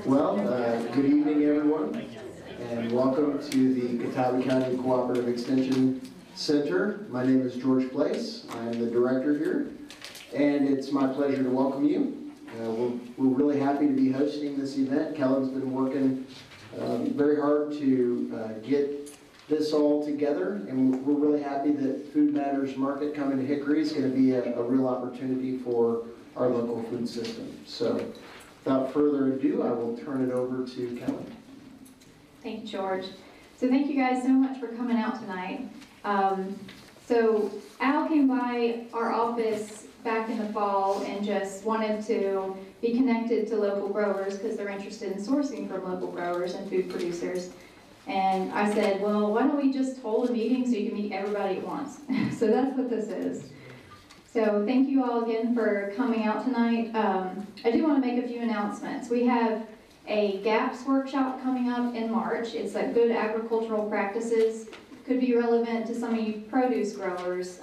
Well, good evening, everyone, and welcome to the Catawba County Cooperative Extension Center. My name is George Place. I'm the director here, and it's my pleasure to welcome you. We're really happy to be hosting this event. Kellen's been working very hard to get this all together, and we're really happy that Food Matters Market coming to Hickory is going to be a real opportunity for our local food system. So, without further ado, I will turn it over to Kellen. Thank you, George. So thank you guys so much for coming out tonight. So Al came by our office back in the fall and just wanted to be connected to local growers because they're interested in sourcing from local growers and food producers. And I said, well, why don't we just hold a meeting so you can meet everybody at once? So that's what this is. So thank you all again for coming out tonight. I do want to make a few announcements. We have a GAPS workshop coming up in March. It's like good agricultural practices. Could be relevant to some of you produce growers.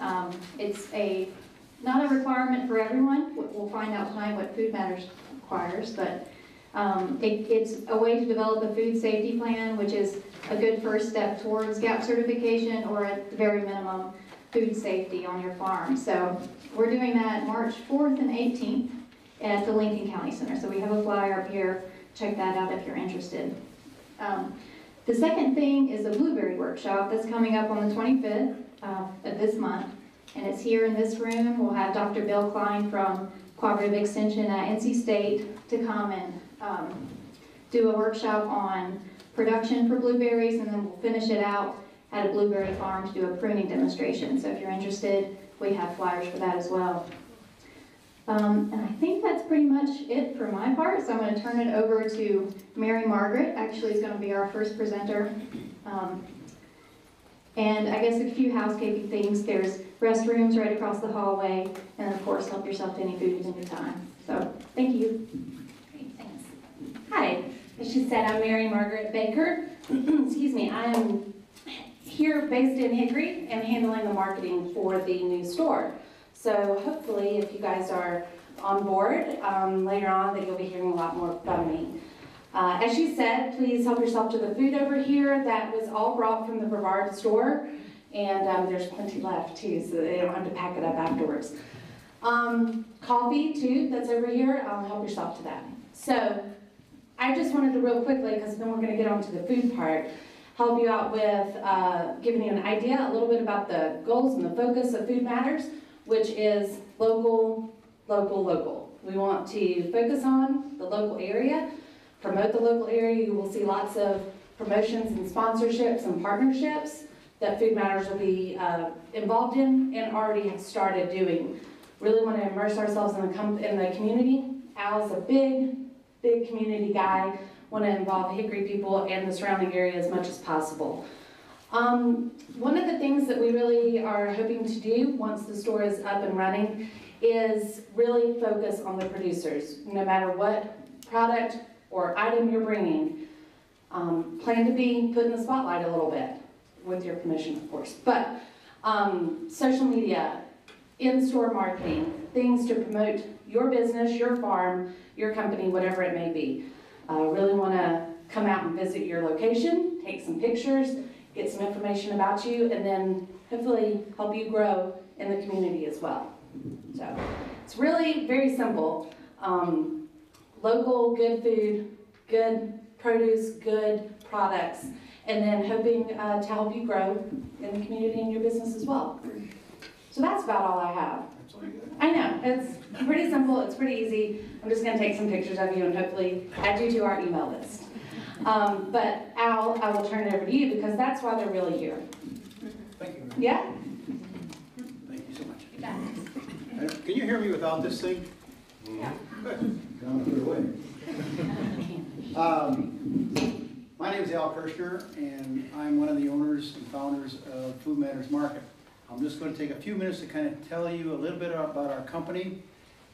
It's not a requirement for everyone. We'll find out tonight what Food Matters requires, but it's a way to develop a food safety plan, which is a good first step towards GAP certification, or at the very minimum, food safety on your farm. So we're doing that March 4th and 18th at the Lincoln County Center. So we have a flyer up here. Check that out if you're interested. The second thing is a blueberry workshop that's coming up on the 25th of this month, and it's here in this room. We'll have Dr. Bill Klein from Cooperative Extension at NC State to come and do a workshop on production for blueberries, and then we'll finish it out at a blueberry farm to do a pruning demonstration. So if you're interested, we have flyers for that as well. And I think that's pretty much it for my part, so I'm going to turn it over to Mary Margaret. Actually, is going to be our first presenter. And I guess a few housekeeping things. There's restrooms right across the hallway, and of course, help yourself to any food at any time. So, thank you. Great, thanks. Hi, as she said, I'm Mary Margaret Baker. Excuse me, I am here based in Hickory and handling the marketing for the new store. So hopefully, if you guys are on board later on, that you'll be hearing a lot more from me. As she said, please help yourself to the food over here. That was all brought from the Brevard store, and there's plenty left too, so they don't have to pack it up afterwards. Coffee too, that's over here. Help yourself to that. So I just wanted to real quickly, because then we're going to get on to the food part, help you out with giving you an idea, a little bit about the goals and the focus of Food Matters, which is local, local, local. We want to focus on the local area, promote the local area. You will see lots of promotions and sponsorships and partnerships that Food Matters will be involved in and already have started doing. Really want to immerse ourselves in the community. Al's a big community guy. Want to involve Hickory people and the surrounding area as much as possible. One of the things that we really are hoping to do once the store is up and running is really focus on the producers. No matter what product or item you're bringing, plan to be put in the spotlight a little bit, with your permission, of course. But social media, in-store marketing, things to promote your business, your farm, your company, whatever it may be. Really want to come out and visit your location, take some pictures, get some information about you, and then hopefully help you grow in the community as well. So it's really very simple. Local, good food, good produce, good products, and then hoping to help you grow in the community and your business as well. So that's about all I have. I know, it's pretty simple, it's pretty easy. I'm just going to take some pictures of you and hopefully add you to our email list. But Al, I will turn it over to you because that's why they're really here. Thank you. Yeah? Thank you so much. Can you hear me without this thing? Yeah. Good. Don't put it away. My name is Al Kirshner, and I'm one of the owners and founders of Food Matters Market. I'm just going to take a few minutes to kind of tell you a little bit about our company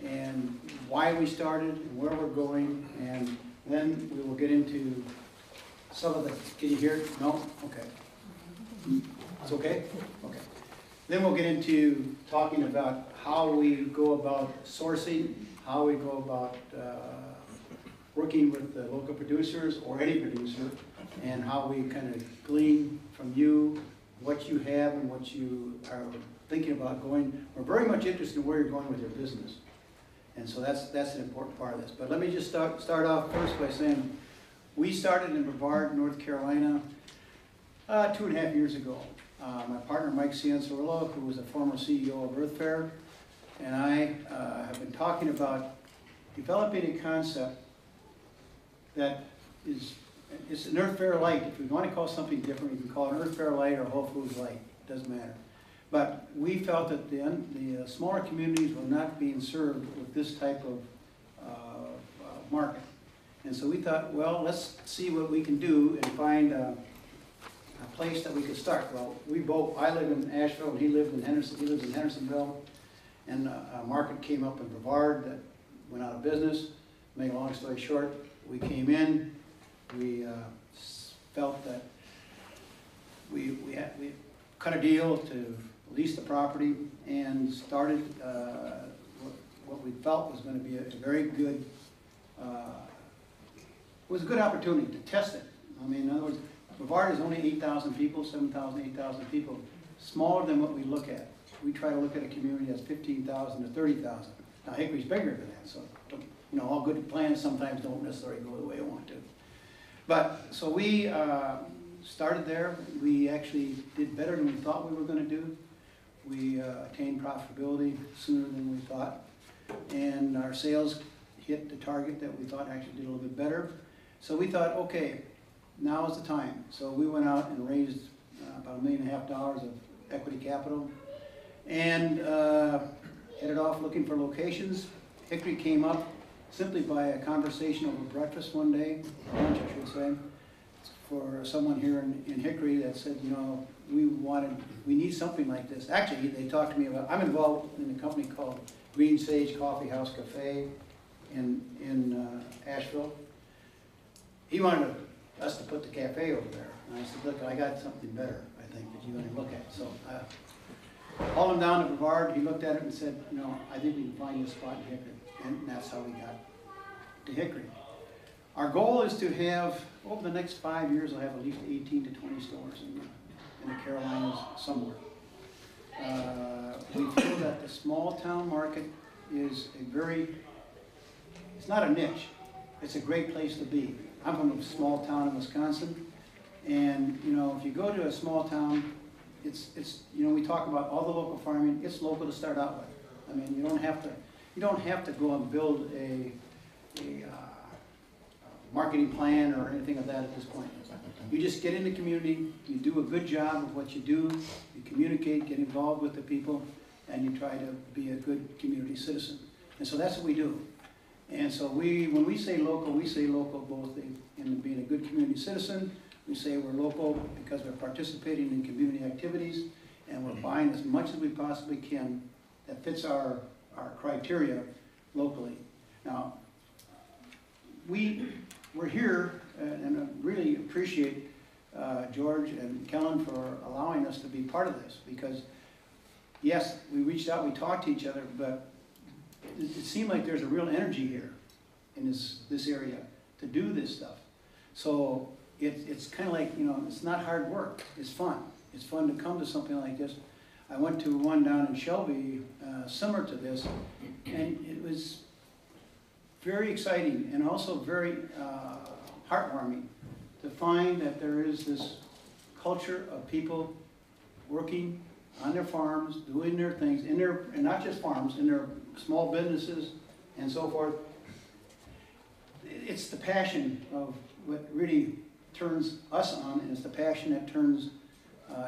and why we started and where we're going, and then we will get into some of the, can you hear it? No? Okay. It's okay? Okay. Then we'll get into talking about how we go about sourcing, how we go about working with the local producers or any producer, and how we kind of glean from you what you have and what you are thinking about going. We're very much interested in where you're going with your business. And so that's an important part of this. But let me just start off first by saying, we started in Brevard, North Carolina, 2.5 years ago. My partner, Mike Ciancerillo, who was a former CEO of Earth Fare, and I have been talking about developing a concept that is, it's an Earth Fare Light. If we want to call something different, we can call it an Earth Fare Light or Whole Foods Light. It doesn't matter. But we felt that the smaller communities were not being served with this type of market. And so we thought, well, let's see what we can do and find a place that we could start. Well, I live in Asheville and he lives in Hendersonville. And a market came up in Brevard that went out of business. Make a long story short, we came in, we felt that we cut a deal to lease the property and started what we felt was going to be a very good, it was a good opportunity to test it. I mean, in other words, Brevard is only 8,000 people, 7,000, 8,000 people, smaller than what we look at. We try to look at a community that's 15,000 to 30,000. Now Hickory's bigger than that, so you know, all good plans sometimes don't necessarily go the way I want to. But so we started there. We actually did better than we thought we were going to do. We attained profitability sooner than we thought, and our sales hit the target that we thought actually did a little bit better. So we thought, okay, now is the time. So we went out and raised about $1.5 million of equity capital, and headed off looking for locations. Hickory came up simply by a conversation over breakfast one day, lunch I should say, for someone here in Hickory that said, you know, we need something like this. Actually, they talked to me about, I'm involved in a company called Green Sage Coffee House Cafe in Asheville. He wanted us to put the cafe over there. And I said, look, I got something better, I think, that you're going to look at. So hauled him down to Brevard. He looked at it and said, you know, I think we can find you a spot in Hickory. And that's how we got to Hickory. Our goal is to have, over the next 5 years, I'll have at least 18 to 20 stores in the Carolinas somewhere. We feel that the small town market is it's not a niche, it's a great place to be. I'm from a small town in Wisconsin, and you know, if you go to a small town, it's you know, we talk about all the local farming, it's local to start out with. I mean, you don't have to go and build a marketing plan or anything of that at this point. You just get in the community, you do a good job of what you do, you communicate, get involved with the people, and you try to be a good community citizen. And so that's what we do. And so when we say local both in being a good community citizen. We say we're local because we're participating in community activities, and we're buying as much as we possibly can that fits our criteria locally. Now, we're here, and I really appreciate George and Kellen for allowing us to be part of this, because yes, we reached out, we talked to each other, but it seemed like there's a real energy here in this area to do this stuff. So it's kind of like, you know, it's not hard work, it's fun. It's fun to come to something like this. I went to one down in Shelby, similar to this, and it was very exciting and also very heartwarming to find that there is this culture of people working on their farms, doing their things, and not just farms, in their small businesses and so forth. It's the passion of what really turns us on, and it's the passion that turns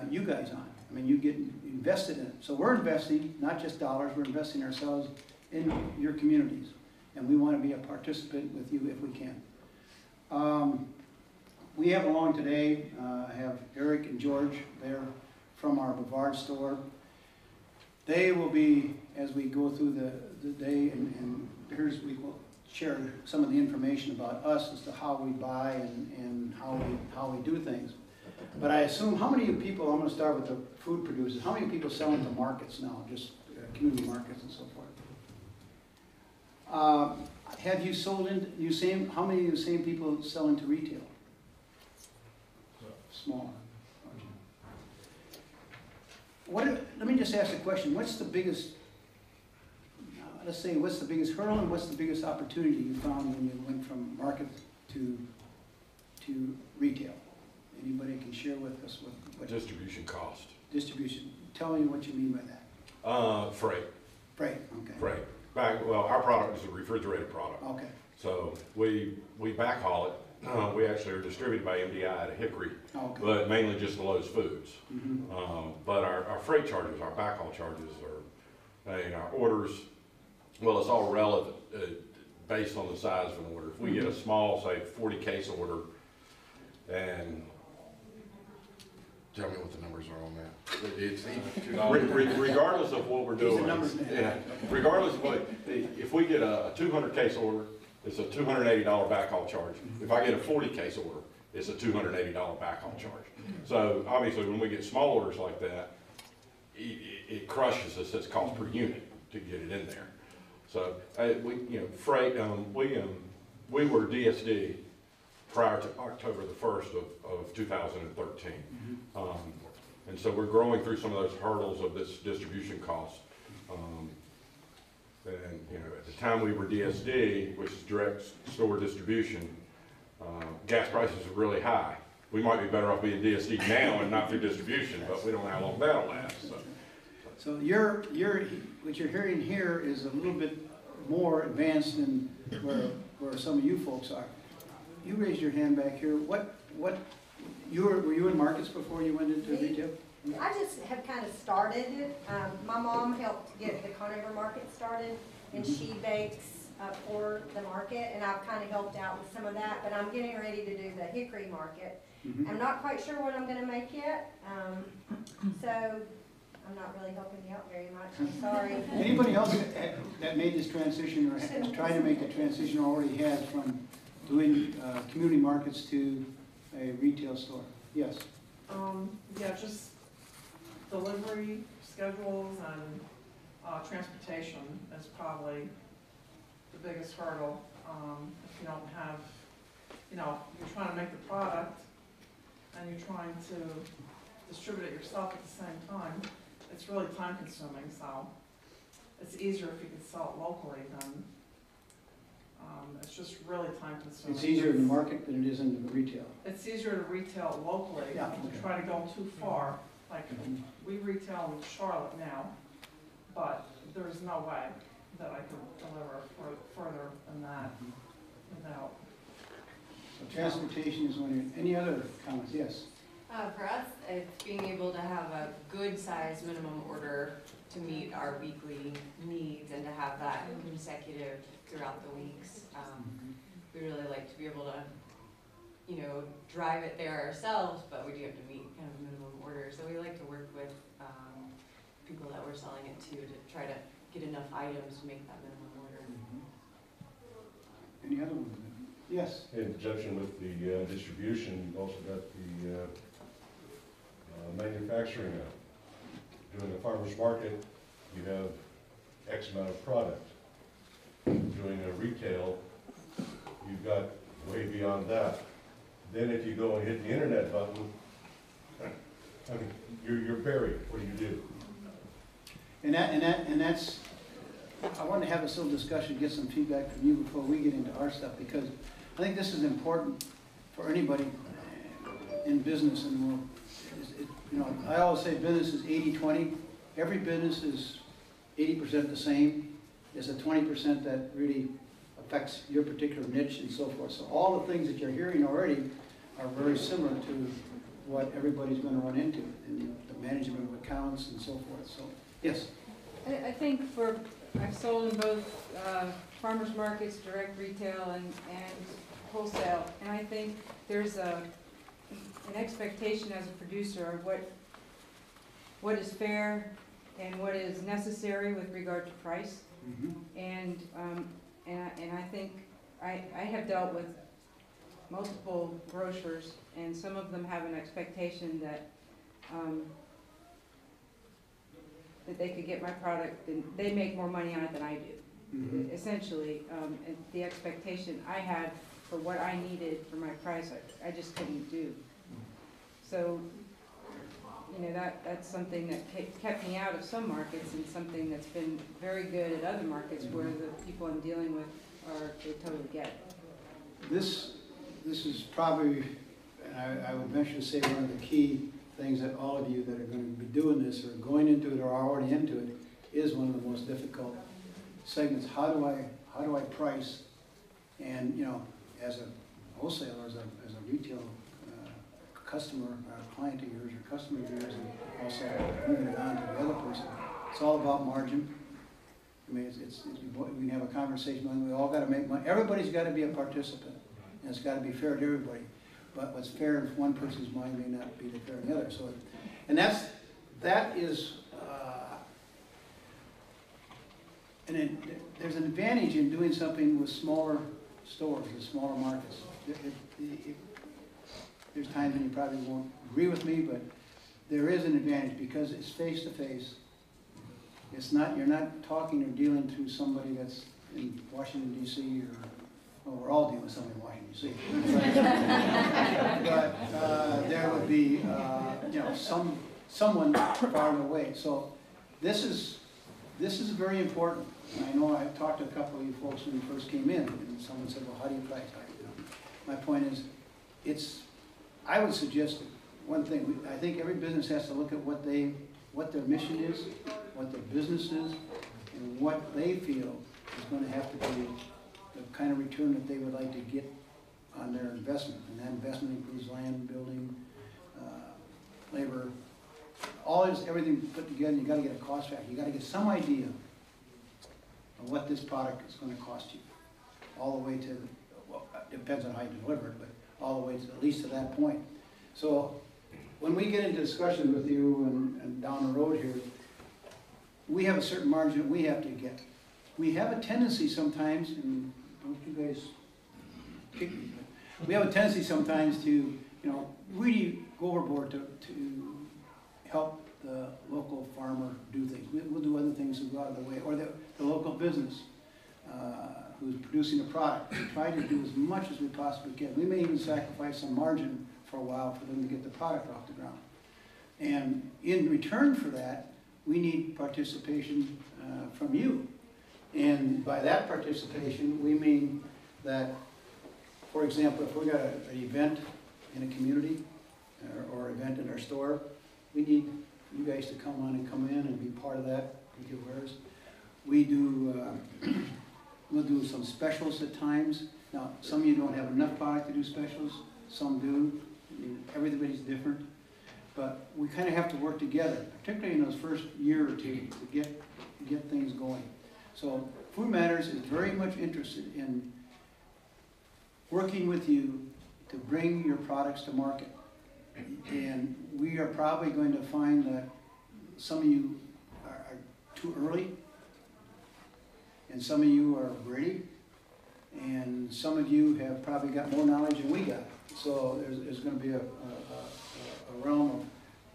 you guys on. I mean, you get invested in it. So we're investing, not just dollars, we're investing ourselves in your communities. And we want to be a participant with you if we can. We have along today, I have Eric and George there from our Brevard store. They will be, as we go through the day, and we will share some of the information about us as to how we buy and how we do things. But I assume, how many people, I'm going to start with the food producers, how many people sell into markets now, just community markets and so forth? Have you sold in, how many of the same people sell into retail? Small. Let me just ask a question. What's the biggest, let's say, what's the biggest hurdle and what's the biggest opportunity you found when you went from market to retail? Anybody can share with us what Distribution cost. distribution? Tell me what you mean by that. Freight. Freight, okay. Freight. Well, our product is a refrigerated product. Okay. So we backhaul it. We actually are distributed by MDI out of Hickory, Okay. but mainly just the Lowe's Foods. Mhm. But our freight charges, our backhaul charges are, and our orders, well, it's all relative, based on the size of an order. If we get a small, say 40 case order, and tell me what the numbers are on that. It's regardless of what we're These are doing. numbers now. Yeah, regardless of what, if we get a 200 case order, it's a $280 backhaul charge. If I get a 40 case order, it's a $280 backhaul charge. So obviously, when we get small orders like that, it crushes us its cost per unit to get it in there. So freight. We were DSD prior to October the 1st of 2013. And so we're growing through some of those hurdles of this distribution cost. And at the time we were DSD, which is direct store distribution, gas prices are really high. We might be better off being DSD now and not through distribution, but we don't know how long that'll last. So what you're hearing here is a little bit more advanced than where some of you folks are. You raised your hand back here. Were you in markets before you went into retail? I just have kind of started it. My mom helped get the Conover market started, and she bakes for the market, and I've kind of helped out with some of that, but I'm getting ready to do the Hickory market. I'm not quite sure what I'm going to make yet, so I'm not really helping you out very much. I'm sorry. Anybody else that made this transition or tried to make the transition already has from doing community markets to a retail store? Yes. Yeah, just delivery schedules and transportation is probably the biggest hurdle. If you don't have, you're trying to make the product and you're trying to distribute it yourself at the same time, it's really time consuming. So it's easier if you can sell it locally than, it's just really time consuming. It's easier in the market than it is in the retail. It's easier to retail locally Yeah, than okay. to try to go too far. Like, we retail in Charlotte now, but there's no way that I could deliver further than that without. So transportation is one area. Any other comments? Yes. For us, it's being able to have a good size minimum order to meet our weekly needs and to have that consecutive throughout the weeks. We really like to be able to, drive it there ourselves, but we do have to meet kind of minimum orders. So we like to work with people that we're selling it to try to get enough items to make that minimum order. Any other ones? Yes. In conjunction with the distribution, you've also got the manufacturing. Doing a farmer's market, you have X amount of product. Doing a retail, you've got way beyond that. Then if you go and hit the internet button, I mean, you're buried. What do you do? And that's, I wanted to have this little discussion, get some feedback from you before we get into our stuff, because I think this is important for anybody in business in the world. I always say business is 80-20. Every business is 80% the same. There's a 20% that really affects your particular niche and so forth. So all the things that you're hearing already are very similar to what everybody's going to run into in the management of accounts and so forth. So, yes? I think I've sold in both farmers markets, direct retail, and wholesale. And I think there's an expectation as a producer of what is fair and what is necessary with regard to price. And I think I have dealt with multiple grocers, and some of them have an expectation that that they could get my product, and they make more money on it than I do. essentially. And the expectation I had for what I needed for my price, I just couldn't do. So, you know, that's something that kept me out of some markets, and something that's been very good at other markets where the people I'm dealing with they totally get it. This is probably, and I would venture to say, one of the key things that all of you that are going to be doing this or going into it or are already into it is one of the most difficult segments. How do I price? And, you know, as a wholesaler, as a retail customer, client of yours, or customer of yours, and also moving it on to the other person, it's all about margin. I mean, we can have a conversation, we all got to make money. Everybody's got to be a participant, and it's got to be fair to everybody. But what's fair in one person's mind may not be fair in the other. So, and that is, there's an advantage in doing something with smaller stores, with smaller markets. There's times when you probably won't agree with me, but there is an advantage because it's face to face. It's not, you're not talking or dealing to somebody that's in Washington D.C. or, well, we're all dealing with somebody in Washington D.C. but there would be, you know, someone far away. So this is very important. And I know I talked to a couple of you folks when you first came in, and someone said, well, how do you price? My point is, I would suggest one thing. I think every business has to look at what their mission is, what their business is, and what they feel is going to have to be the kind of return that they would like to get on their investment. And that investment includes land, building, labor, everything put together. You got to get a cost factor. You got to get some idea of what this product is going to cost you, all the way to, well, it depends on how you deliver it, but all the way to at least to that point. So when we get into discussions with you and down the road here, we have a certain margin that we have to get. We have a tendency sometimes, and don't you guys kick me, but we have a tendency sometimes to, you know, really go overboard to help the local farmer do things. We'll do other things to go out of the way, or the local business who's producing a product. We try to do as much as we possibly can. We may even sacrifice some margin for a while for them to get the product off the ground. And in return for that, we need participation from you. And by that participation, we mean that, for example, if we got an event in a community or event in our store, we need you guys to come on and come in and be part of that, with your wares. We do, we'll do some specials at times. Now, some of you don't have enough product to do specials, some do. I mean, everybody's different. But we kind of have to work together, particularly in those first year or two, to get things going. So Food Matters is very much interested in working with you to bring your products to market. And we are probably going to find that some of you are too early, and some of you are ready, and some of you have probably got more knowledge than we got. So there's going to be a realm of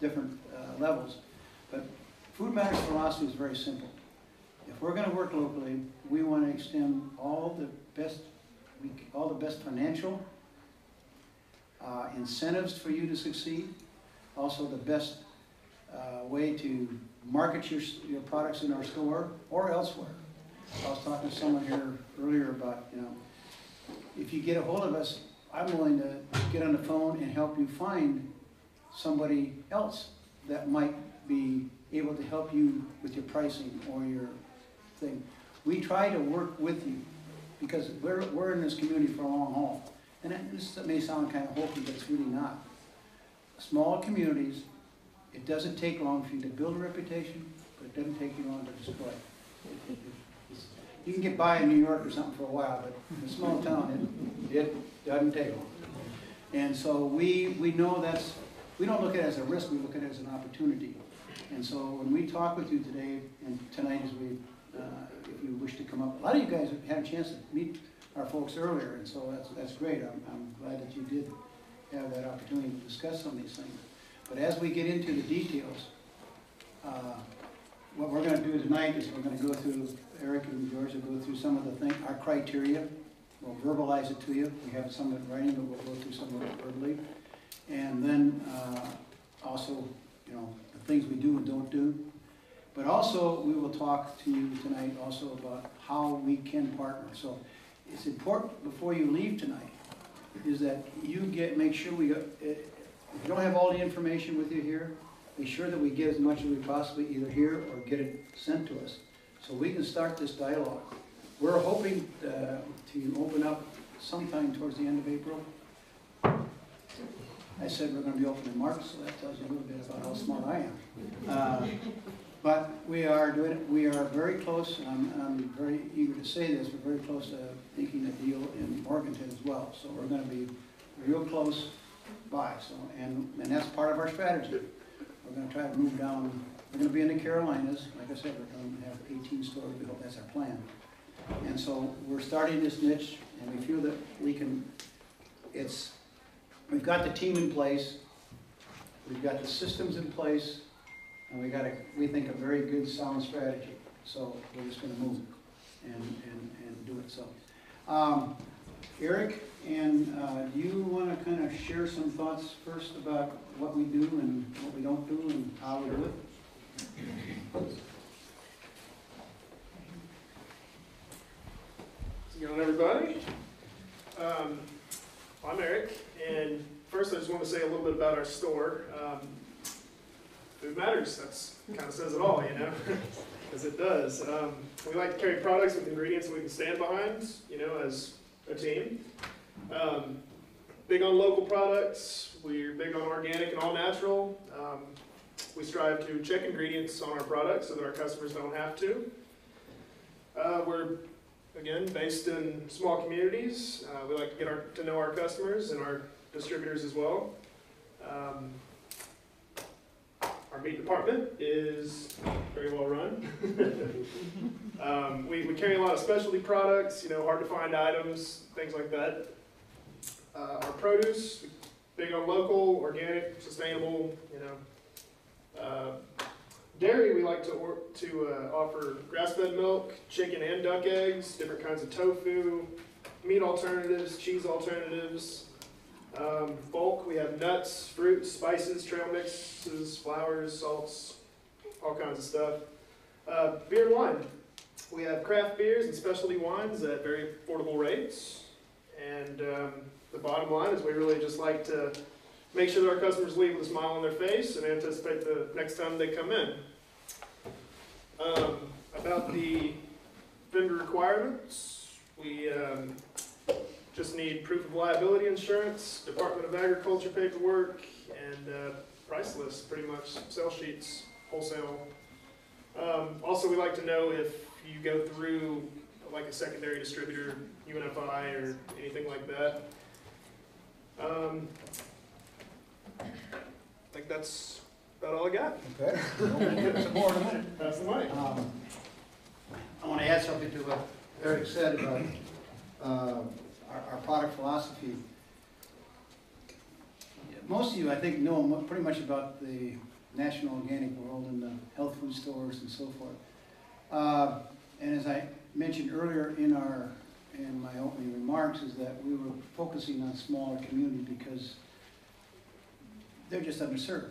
different levels. But Food Matters philosophy is very simple. If we're going to work locally, we want to extend all the best financial incentives for you to succeed. Also, the best way to market your products in our store or elsewhere. I was talking to someone here earlier about, you know, if you get a hold of us, I'm willing to get on the phone and help you find somebody else that might be able to help you with your pricing or your thing. We try to work with you because we're in this community for a long haul. And this may sound kind of hokey, but it's really not. Small communities, it doesn't take long for you to build a reputation, but it doesn't take you long to destroy it. You can get by in New York or something for a while, but in a small town, it doesn't take long. And so we know we don't look at it as a risk, we look at it as an opportunity. And so when we talk with you today, and tonight as if you wish to come up, a lot of you guys have had a chance to meet our folks earlier, and so that's great. I'm glad that you did have that opportunity to discuss some of these things. But as we get into the details, what we're going to do tonight is we're going to go through Eric and George will go through some of the things, our criteria. We'll verbalize it to you. We have some of it in writing, but we'll go through some of it verbally. And then also, you know, the things we do and don't do. But also, we will talk to you tonight also about how we can partner. So it's important before you leave tonight is that you make sure we, if you don't have all the information with you here, make sure that we get as much as we possibly either hear or get it sent to us so we can start this dialogue. We're hoping to open up sometime towards the end of April. I said we're going to be open in March, so that tells you a little bit about how smart I am. But we are doing it. We are very close, and I'm very eager to say this, we're very close to making a deal in Morganton as well. So we're going to be real close by. So, and that's part of our strategy. We're going to try to move down. We're going to be in the Carolinas. Like I said, we're going to have 18 stores. We hope that's our plan. And so we're starting this niche, and we feel that we can, we've got the team in place, we've got the systems in place, and we think, a very good, sound strategy. So we're just going to move and do it. So, Eric, and do you want to kind of share some thoughts first about what we do and what we don't do and how we do it? What's going on, everybody? I'm Eric, and first I just want to say a little bit about our store. Food matters. That's kind of says it all, you know, because it does. We like to carry products with ingredients that we can stand behind, you know, as a team. Big on local products. We're big on organic and all natural. We strive to check ingredients on our products so that our customers don't have to. We're, again, based in small communities. We like to get to know our customers and our distributors as well. Our meat department is very well run. We carry a lot of specialty products, you know, hard to find items, things like that. Our produce, big on local, organic, sustainable, you know. Dairy, we like to offer grass-fed milk, chicken and duck eggs, different kinds of tofu, meat alternatives, cheese alternatives. Bulk, we have nuts, fruits, spices, trail mixes, flours, salts, all kinds of stuff. Beer and wine. We have craft beers and specialty wines at very affordable rates. And the bottom line is we really just like to make sure that our customers leave with a smile on their face and anticipate the next time they come in. About the vendor requirements, we just need proof of liability insurance, Department of Agriculture paperwork, and price lists, pretty much, sell sheets, wholesale. Also, we like to know if you go through like a secondary distributor, UNFI, or anything like that. I think that's about all I got. Okay. We'll get some more in a minute. That's the mic. I want to add something to what Eric said about our product philosophy. Most of you, I think, know pretty much about the national organic world and the health food stores and so forth. And as I mentioned earlier in my opening remarks, is that we were focusing on smaller communities because they're just underserved.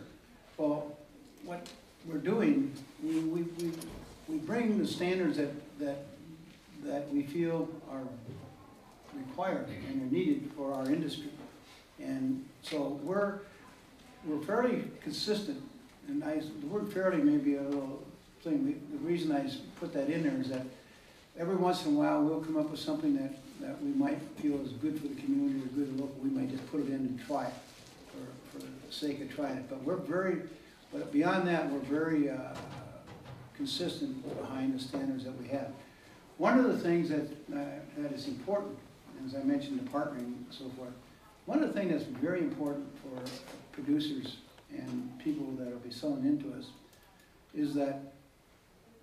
Well, what we're doing, we bring the standards that we feel are required and are needed for our industry. And so we're fairly consistent, and the word fairly may be a little thing. The reason I put that in there is that every once in a while we'll come up with something that we might feel is good for the community or good local. We might just put it in and try it for the sake of trying it. But beyond that, we're very consistent behind the standards that we have. One of the things that is important, as I mentioned, the partnering and so forth, one of the things that's very important for producers and people that will be selling into us is that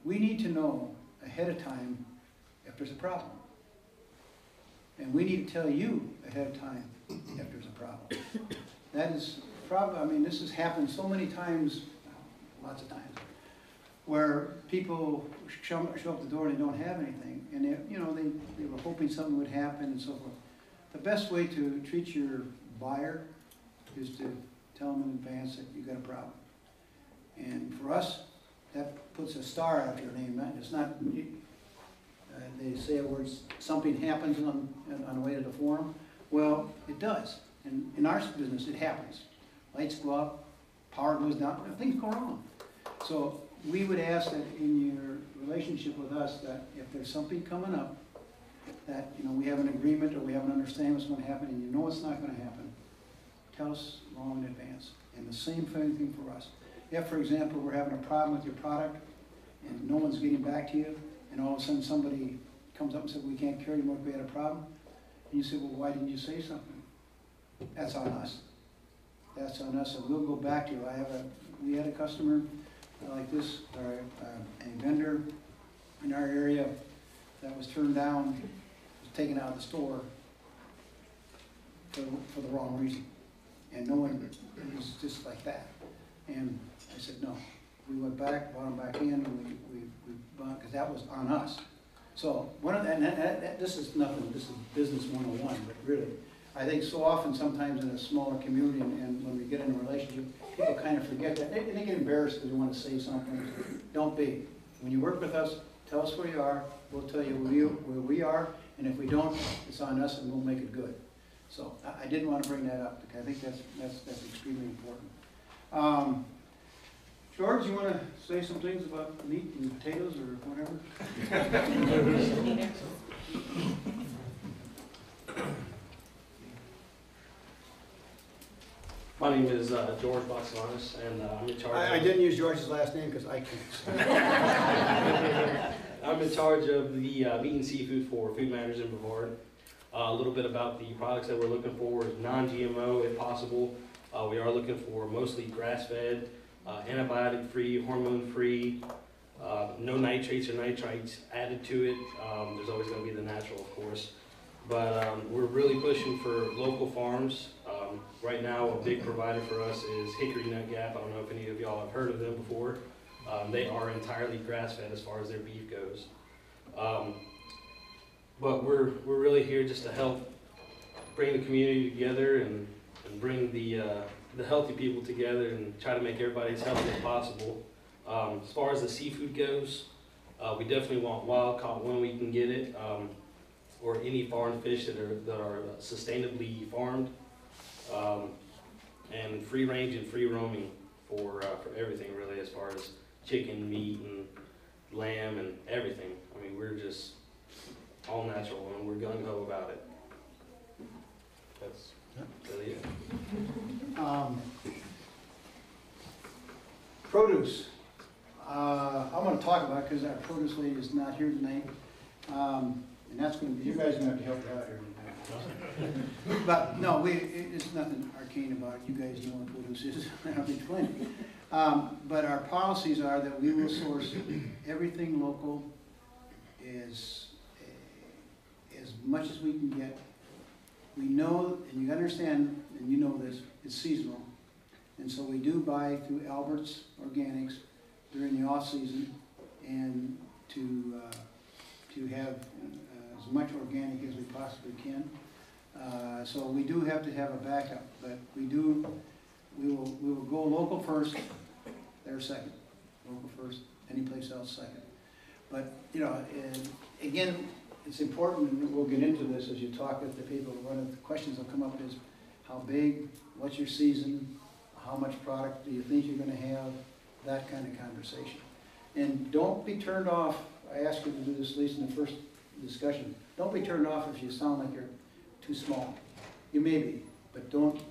we need to know ahead of time if there's a problem. And we need to tell you ahead of time if there's a problem. That is probably, I mean, this has happened so many times, lots of times, where people show up the door and they don't have anything, and they were hoping something would happen and so forth. The best way to treat your buyer is to tell them in advance that you got a problem. And for us, that puts a star after your name. It's not, they say a word, something happens on the way to the forum. Well, it does. And in our business, it happens. Lights go up, power goes down, things go wrong. So we would ask that in your relationship with us, that if there's something coming up, that we have an agreement or we have an understanding what's going to happen, and you know it's not going to happen, tell us long in advance. And the same thing for us. If, for example, we're having a problem with your product and no one's getting back to you, and all of a sudden somebody comes up and says, we can't carry anymore, we had a problem, and you say, well, why didn't you say something? That's on us. That's on us, and we'll go back to you. We had a customer like this, or a vendor in our area that was turned down, was taken out of the store for the wrong reason. And no one, it was just like that. And I said, no. We went back, brought them back in, and we bought, because that was on us. So, this is nothing, this is business 101, but really, I think so often, sometimes in a smaller community, and when we get in a relationship, people kind of forget that. They get embarrassed because they want to say something. Don't be. When you work with us, tell us where you are. We'll tell you where we are, and if we don't, it's on us, and we'll make it good. So I didn't want to bring that up because I think that's extremely important. George, you want to say some things about meat and potatoes or whatever? My name is George Boxelanis, and I'm in charge. I didn't use George's last name because I can't. I'm in charge of the meat and seafood for Food Matters in Brevard. A little bit about the products that we're looking for is non-GMO if possible. We are looking for mostly grass-fed, antibiotic-free, hormone-free, no nitrates or nitrites added to it. There's always going to be the natural, of course. But we're really pushing for local farms. Right now, a big provider for us is Hickory Nut Gap. I don't know if any of y'all have heard of them before. They are entirely grass-fed as far as their beef goes. But we're really here just to help bring the community together and bring the healthy people together and try to make everybody as healthy as possible. As far as the seafood goes, we definitely want wild caught when we can get it, or any farmed fish that are sustainably farmed, and free range and free roaming for everything really, as far as chicken, meat, and lamb and everything. I mean, we're just all natural and we're gung ho about it. That's really it. Produce. I'm going to talk about it because our produce lady is not here tonight. And that's going to be, you guys are going to have to help her out here tonight. But no, it's nothing arcane about it. You guys know what produce is. I don't have to explain it. But our policies are that we will source everything local as much as we can get. We know, and you understand, and you know this, it's seasonal. And so we do buy through Albert's Organics during the off-season, and to have as much organic as we possibly can. So we do have to have a backup, but we will go local first, they're second. Local first, any place else second. But, and again, it's important, and we'll get into this as you talk with the people. One of the questions that come up is, how big, what's your season, how much product do you think you're going to have, that kind of conversation. And don't be turned off. I asked you to do this, at least in the first discussion. Don't be turned off if you sound like you're too small. You may be, but don't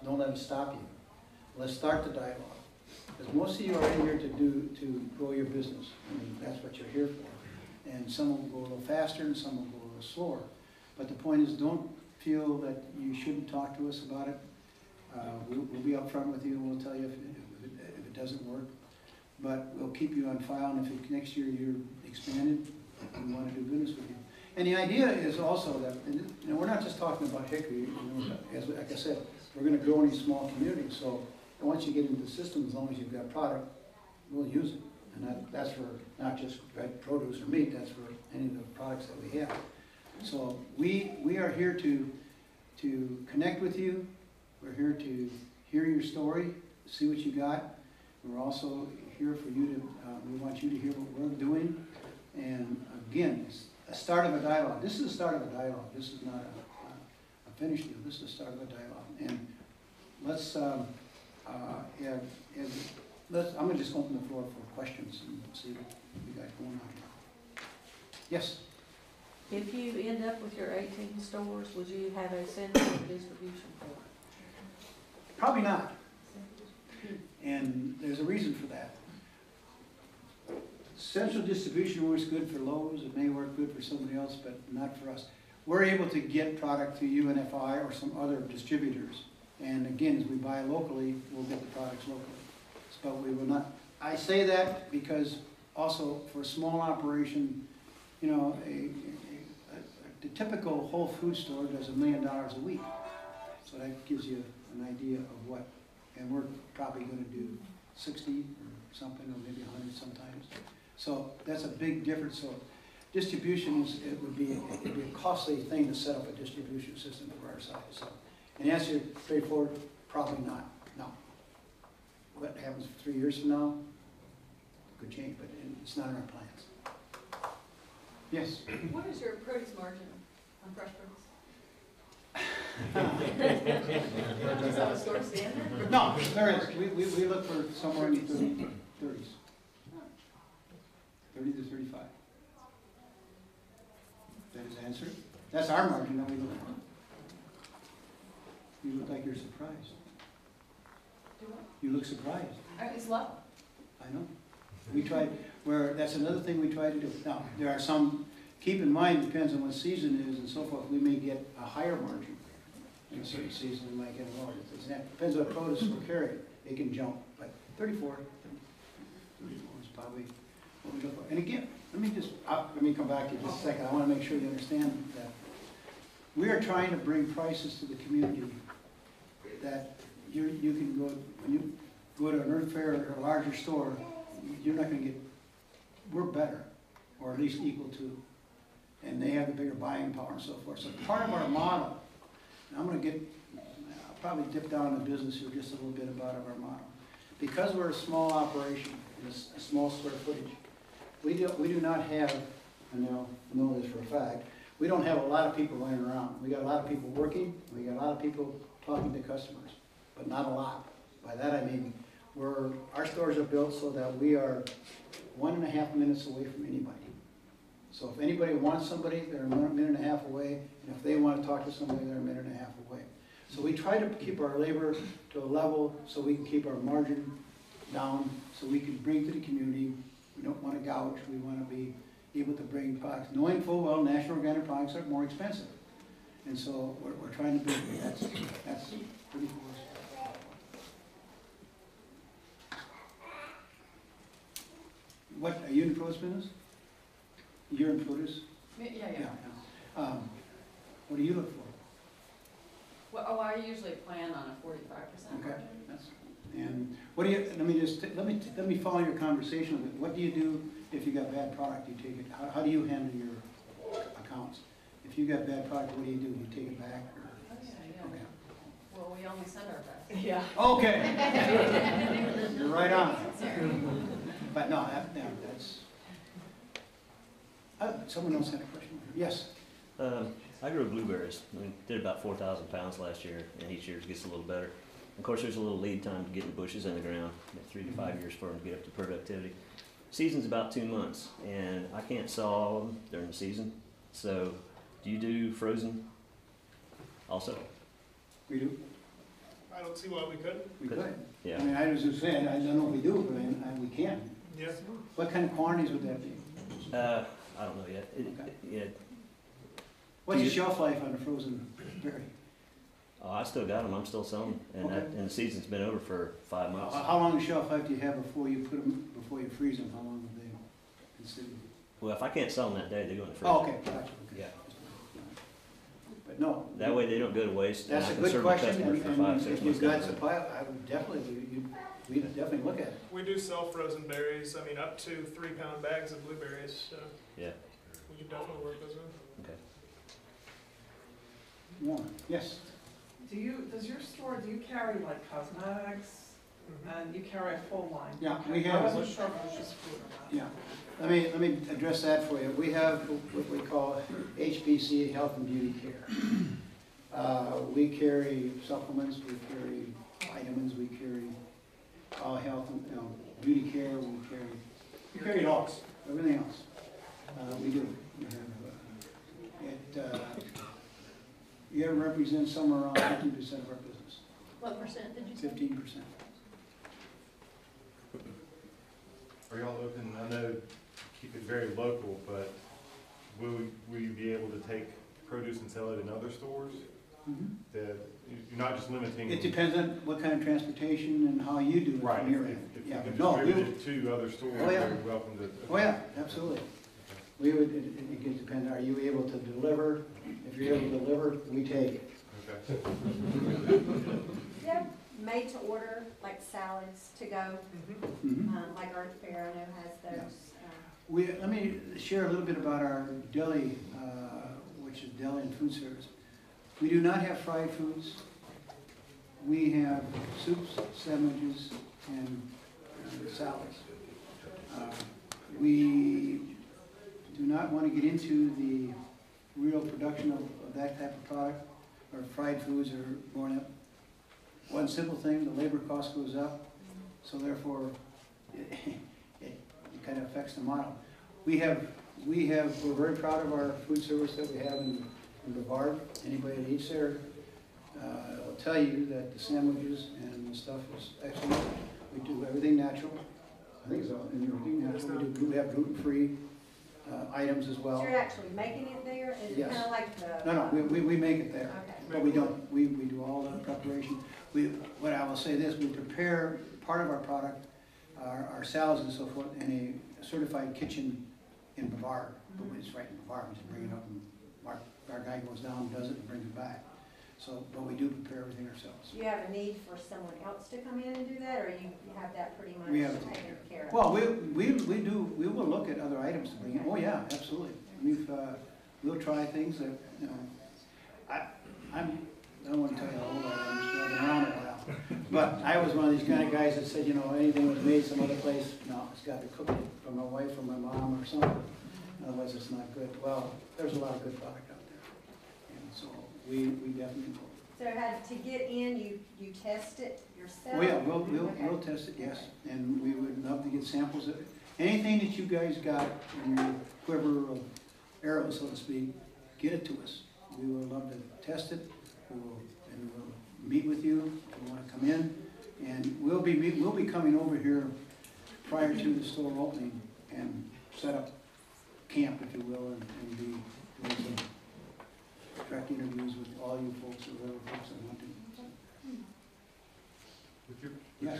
let it stop you. Let's start the dialogue. Because most of you are in here to grow your business. I mean, that's what you're here for. And some will go a little faster and some will go a little slower. But the point is, don't feel that you shouldn't talk to us about it. We'll be upfront with you and we'll tell you if it doesn't work. But we'll keep you on file, and if next year you're expanded, we want to do business with you. And the idea is also that, we're not just talking about Hickory. Like I said, we're going to grow in these small communities. So once you get into the system, as long as you've got product, we'll use it. And that's for not just red produce or meat, that's for any of the products that we have. So we are here to connect with you. We're here to hear your story, see what you got. We're also here for you to, we want you to hear what we're doing. And again, it's a start of a dialogue. This is the start of a dialogue. This is not a finished deal. This is the start of a dialogue. And let's, I'm gonna just open the floor for questions and see what you got going on here. Yes? If you end up with your 18 stores, would you have a central distribution point? Probably not. And there's a reason for that. Central distribution works good for Lowe's, it may work good for somebody else, but not for us. We're able to get product through UNFI or some other distributors. And again, as we buy locally, we'll get the products locally. But we will not, I say that because also for a small operation, you know, the typical Whole Food store does $1 million a week. So that gives you an idea of what, and we're probably gonna do 60 or something, or maybe 100 sometimes. So that's a big difference. So distribution is, it would be a costly thing to set up a distribution system for our size. So, and the answer is straightforward, probably not, no. What happens 3 years from now could change, but it's not in our plans. Yes? What is your produce margin on fresh produce? Is that a store standard? No, there is. We look for somewhere in the 30s. 30 to 35. That is the answer. That's our margin that we look for. You look like you're surprised. Do what? You look surprised. It's low. I know. We tried, that's another thing we try to do. Now, there are some, keep in mind, depends on what season it is and so forth, we may get a higher margin. In a certain season, we might get a lower. Depends what produce we're carrying. It can jump, but 34 is probably what we look for. And again, let me come back to you just a second. I want to make sure you understand that we are trying to bring prices to the community that you can go, when you go to an Earth Fair or a larger store, you're not going to get, we're better, or at least equal to, and they have the bigger buying power and so forth. So part of our model, and I'm going to I'll probably dip down in business here just a little bit about our model. Because we're a small operation, a small square footage, we do not have, and you'll know this for a fact, we don't have a lot of people running around. We got a lot of people working, we got a lot of people talking to customers, but not a lot. By that I mean, our stores are built so that we are 1.5 minutes away from anybody. So if anybody wants somebody, they're a minute and a half away, and if they want to talk to somebody, they're a minute and a half away. So we try to keep our labor to a level so we can keep our margin down, so we can bring to the community. We don't want to gouge, we want to be able to bring products, knowing full well national organic products are more expensive. And so we're trying to bring, that's pretty cool. What, are you in the produce business? You're in produce? Yeah. What do you look for? Well, I usually plan on a 45% Okay, margin. and what do you, let me follow your conversation a bit. What do you do if you got bad product? You take it, how do you handle your accounts? If you got bad product, what do? You take it back? Or? Yeah. Okay. Well, we only send our best. Yeah. Okay. You're right on. But no, that's, someone else had a question. Yes? I grew blueberries. We did about 4,000 pounds last year, and each year it gets a little better. Of course, there's a little lead time to getting the bushes in the ground, 3 to 5 years for them to get up to productivity. Season's about 2 months, and I can't sell all of them during the season. So, do you do frozen also? We do. I don't see why we couldn't. We could. Yeah. I mean, I was just saying, I don't know if we do, but we can. Yeah. What kind of quantities would that be? I don't know yet. What's the shelf life on a frozen berry? Oh, I still got them. I'm still selling them, and, and the season's been over for 5 months. How long a shelf life do you have before you put them, before you freeze them? How long do they consider? Well, if I can't sell them that day, they go in the freezer. Oh, okay, gotcha. Okay. Yeah. But No. That way they don't go to waste, and That's I a can good serve my question, customers for and 5, 6 if months. you've got down the road. supply, I would definitely, we'd definitely look at it. We do sell frozen berries, I mean, up to 3-pound bags of blueberries, so Yeah, we could definitely work those in. okay. Warren, yes. Does your store, do you carry like cosmetics? And you carry a full line? Yeah, we I have. wasn't sure if it was just food or not. Yeah, let me address that for you. We have what we call HBC, Health and Beauty Care. We carry supplements, we carry vitamins, we carry all health and, beauty care, we carry it all, everything else. We do. We have, it represents somewhere around 15% of our business. What percent did you say? 15%. Are y'all open, I know, keep it very local, but will you be able to take produce and sell it in other stores? That you're not just limiting. It depends on what kind of transportation and how you do it Right, from your end. if Yeah, you can no, distribute it to other stores, Oh, yeah. you're welcome to. Oh, yeah, absolutely. We would, it depends, are you able to deliver? If you're able to deliver, we take it. Okay. Yeah, made to order, like salads to go, like Art Fair, I know has those. Let me share a little bit about our deli, which is deli and food service. We do not have fried foods. We have soups, sandwiches, and salads. We do not want to get into the real production of that type of product, or fried foods are going up. One simple thing, the labor cost goes up, so therefore it kind of affects the model. We're very proud of our food service that we have in Brevard. Anybody that eats there will tell you that the sandwiches and the stuff is excellent. We do everything natural. I think it's all everything natural. We have gluten-free items as well. So you're actually making it there? Is it kind of like the? No, we make it there. Okay. But we don't. We do all the preparation. What I will say this, we prepare part of our product, our salads and so forth, in a certified kitchen in Brevard. But it's right in Brevard. We just bring it up and our guy goes down, does it, and brings it back. So, but we do prepare everything ourselves. Do you have a need for someone else to come in and do that, or you have that pretty much We have it. taken care of? Well, we will look at other items to bring in. Oh, yeah, absolutely. We'll try things that, I don't want to tell you how old I am, I've been around a while. But I was one of these kind of guys that said, anything was made some other place, no, it's got to be cooked from my wife or my mom or something. Otherwise, it's not good. Well, there's a lot of good product out there. And so we definitely will. So to get in, you test it yourself? Oh, yeah, we'll test it, yes. And we would love to get samples of it. Anything that you guys got in your quiver of arrows, so to speak, get it to us. We would love to test it. We'll meet with you if you want to come in. And we'll be coming over here prior to the store opening and set up camp, if you will, and be doing some direct interviews with all you folks or whatever folks that want to. With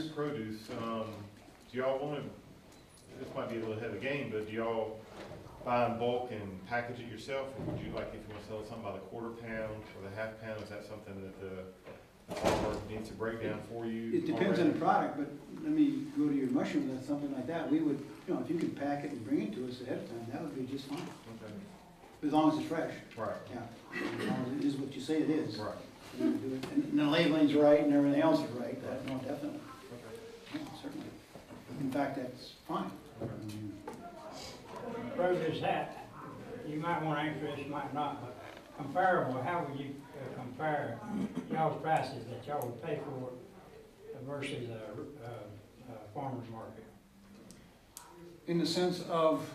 your produce, do y'all want to, this might be a little ahead of the game, but do y'all buy in bulk and package it yourself? Or would you like, if you want to sell something by the quarter pound or the half pound, is that something that the farmer needs to break down for you? It depends on the product, but let me go to your mushrooms or something like that. We would, if you could pack it and bring it to us ahead of time, that would be just fine. Okay. As long as it's fresh. Right. Yeah. As long as it is what you say it is. Right. We would do it. And the labeling's right and everything else is right. No, definitely. Okay. Yeah, certainly. In fact, that's fine. Produce that, you might want to answer this, you might not, but comparable, how would you compare y'all's prices that y'all would pay for it versus a farmer's market? In the sense of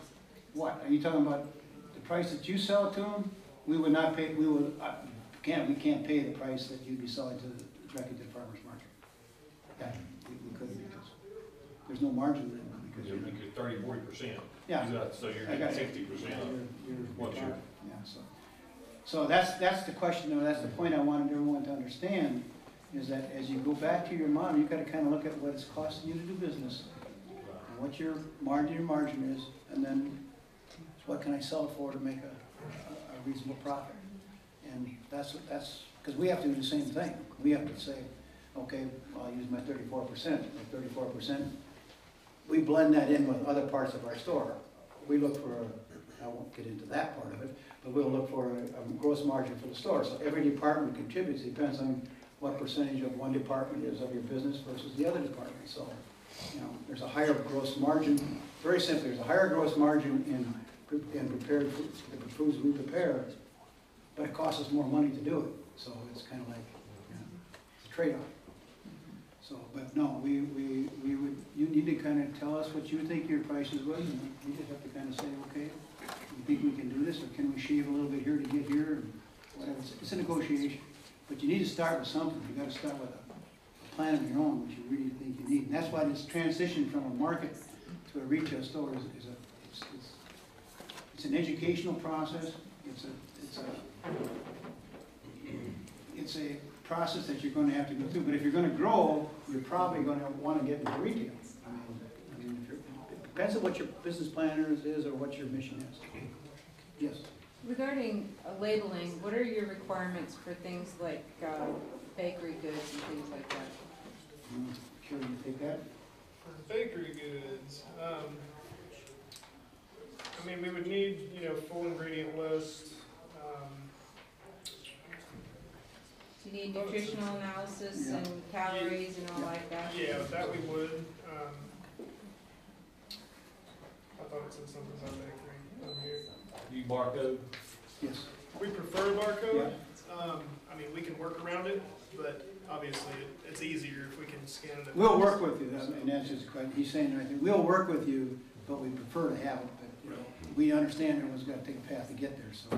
what? Are you talking about the price that you sell it to them? We would not pay, we can't pay the price that you'd be selling directly to the farmer's market. Yeah, we couldn't because there's no margin then. Because you're making 30-40%. Yeah. So you're getting 60% once you're. Yeah, so that's the question, or that's the point I wanted everyone to understand, is that as you go back to your model, you've got to kind of look at what it's costing you to do business, and what your margin is, and then what can I sell it for to make a reasonable profit. And that's, because we have to do the same thing. We have to say, okay, I'll use my 34%. My 34%, we blend that in with other parts of our store. We look for, I won't get into that part of it, but we'll look for a gross margin for the store. So every department contributes, depends on what percentage of one department is of your business versus the other department. So, you know, there's a higher gross margin, very simply, there's a higher gross margin in prepared foods, the foods we prepare, but it costs us more money to do it. So it's kind of like, you know, it's a trade-off. So, but no, we would, you need to kind of tell us what you think your prices was, and we just have to kind of say, okay, you think we can do this, or can we shave a little bit here to get here, and whatever. It's a negotiation. But you need to start with something. You got to start with a plan of your own, which you really think you need. And that's why this transition from a market to a retail store it's an educational process. It's a process that you're going to have to go through. But if you're going to grow, you're probably going to want to get into retail. I mean, it depends on what your business plan is or what your mission is. Yes. Regarding labeling, what are your requirements for things like bakery goods and things like that? Sure, you take that? For bakery goods, I mean, we would need, you know, full ingredient list. Do you need nutritional analysis and calories and all like that? Yeah, that we would. I thought it said something about bakery on here. You barcode? Yes. We prefer barcode. I mean, we can work around it, but obviously it's easier if we can scan it. We'll work with you, and that's his question. He's saying the right thing. We'll work with you, but we prefer to have it. But you know, we understand everyone's got to take a path to get there, so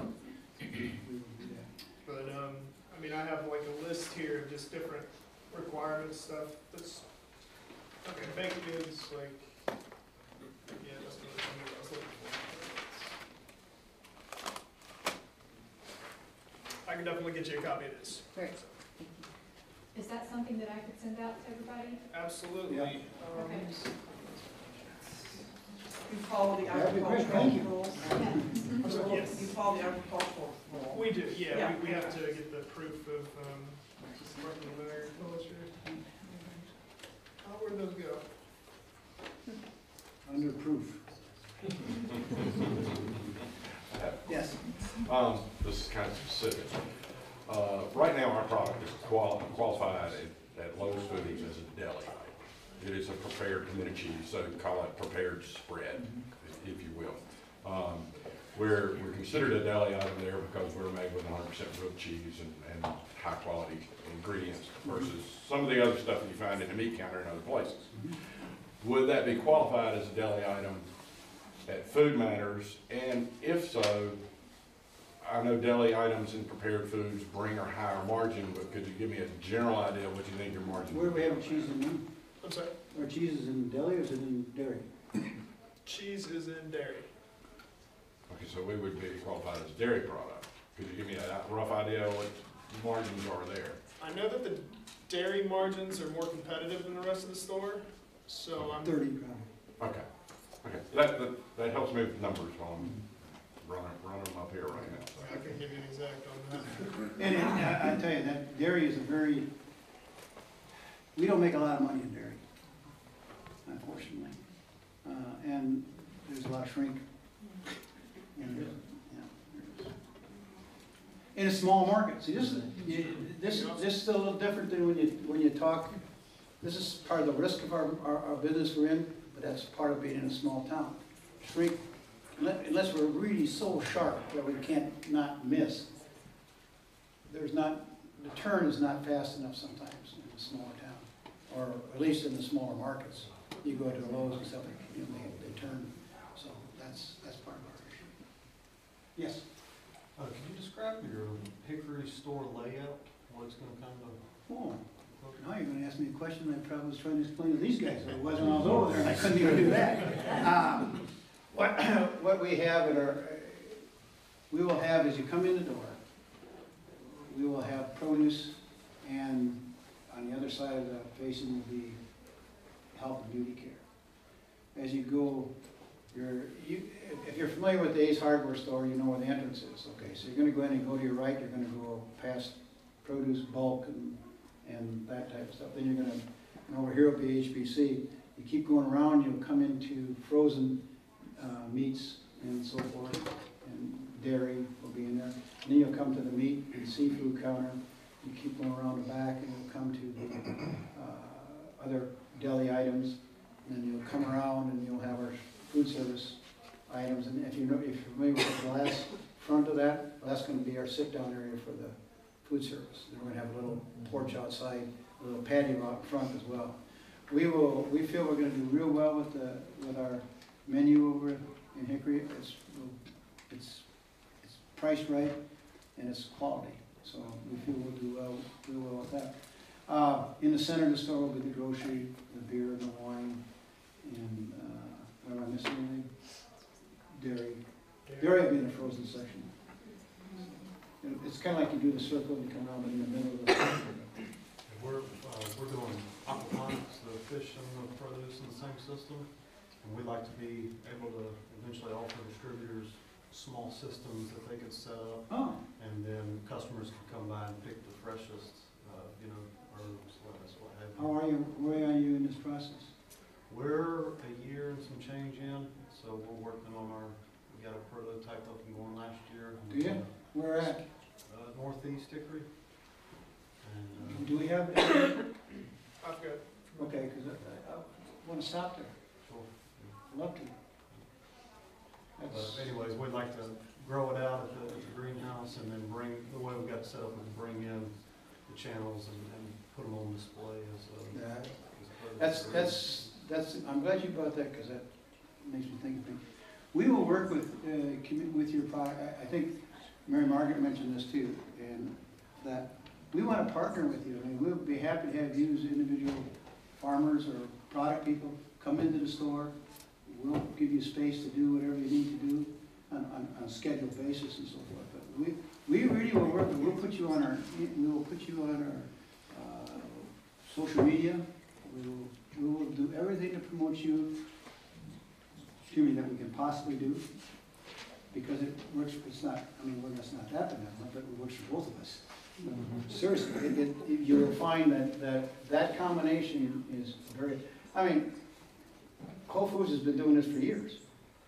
we will do that. But I mean, I have like a list here of just different requirements stuff. That's okay. Baked goods, like that's what I was looking for. I can definitely get you a copy of this. Great. Is that something that I could send out to everybody? Absolutely. Yeah. Okay. You follow the That'd be great, thank you. rules? Yes. You follow the agricultural rule? We do, yeah. Yeah. We have to get the proof of Department of Agriculture. Where'd those go? Under proof. Yes. This is kind of specific. Right now, our product is qualified at Lowe's Foods as a deli item. It is a prepared tomato cheese, so call it prepared spread, if you will. We're considered a deli item there because we're made with 100% real cheese and high quality ingredients versus some of the other stuff you find in the meat counter in other places. Would that be qualified as a deli item at Food Matters? And if so, I know deli items and prepared foods bring a higher margin, but could you give me a general idea of what you think your margin Where would do be? we have cheese in them? I'm sorry? Our cheese is in deli or is it in dairy? Cheese is in dairy. Okay, so we would be qualified as a dairy product. Could you give me a rough idea of what margins are there? I know that the dairy margins are more competitive than the rest of the store, so I'm 30 probably. Okay. That helps me with numbers while I'm running them up here right now. I can give you an exact on that. And I tell you, that dairy is we don't make a lot of money in dairy, unfortunately. And there's a lot of shrink. In a small market. See, this is a little different than when you talk. This is part of the risk of our business we're in, but that's part of being in a small town. Shrink, unless we're really so sharp that we can't not miss. The turn is not fast enough sometimes in a smaller town, or at least in the smaller markets. You go to Lowe's and stuff, they turn. So that's part of our issue. Yes. Can you describe your Hickory store layout? What it's going to kind of? Oh, now you're going to ask me a question I probably was trying to explain to these guys. It wasn't when I was over there, and I couldn't even do that. What we have we will have as you come in the door, we will have produce, and on the other side of the facing will be health and beauty care. As you go If you're familiar with the Ace Hardware store, you know where the entrance is. Okay, so you're gonna go in and go to your right, you're gonna go past produce, bulk, and that type of stuff. Then you're gonna, and over here will be HBC. You keep going around, you'll come into frozen meats and so forth, and dairy will be in there. And then you'll come to the meat and seafood counter. You keep going around the back, and you'll come to the other deli items. And then you'll come around, and you'll have our food service items. And if you're familiar with the glass front of that, well, that's going to be our sit-down area for the food service. And we're going to have a little porch outside, a little patio out front as well. We feel we're going to do real well with our menu over in Hickory. It's priced right and it's quality. So we feel we'll do real well with that. In the center of the store will be the grocery, the beer, the wine, and am I missing anything? Dairy. Dairy will be in the frozen section. It's kind of like you do the circle and you come around in the middle of the We're doing aquaponics, the fish and the produce in the same system. And we'd like to be able to eventually offer distributors small systems that they could set up. Oh. And then customers could come by and pick the freshest, herbs, lettuce, what have you. How are you? Where are you in this process? We're a year and some change in, so we're working on we got a prototype up and going last year. Do you? Where at? Northeast Hickory. And, do we have? I've got. Okay, because I want to stop there. Sure. I'd love to. But anyways, we'd like to grow it out at the greenhouse and then the way we got it set up is bring in the channels and put them on display I'm glad you brought that because that makes me think of things. We will work with your product. I think Mary Margaret mentioned this too, and that we want to partner with you. I mean, we'll be happy to have you as individual farmers or product people come into the store. We'll give you space to do whatever you need to do on a scheduled basis and so forth. But we really will work. We will put you on our social media. We will do everything to promote you. That we can possibly do, because it works. It's not. I mean, it's not that benevolent, but it works for both of us. Seriously, you will find that combination is very. I mean, Whole Foods has been doing this for years.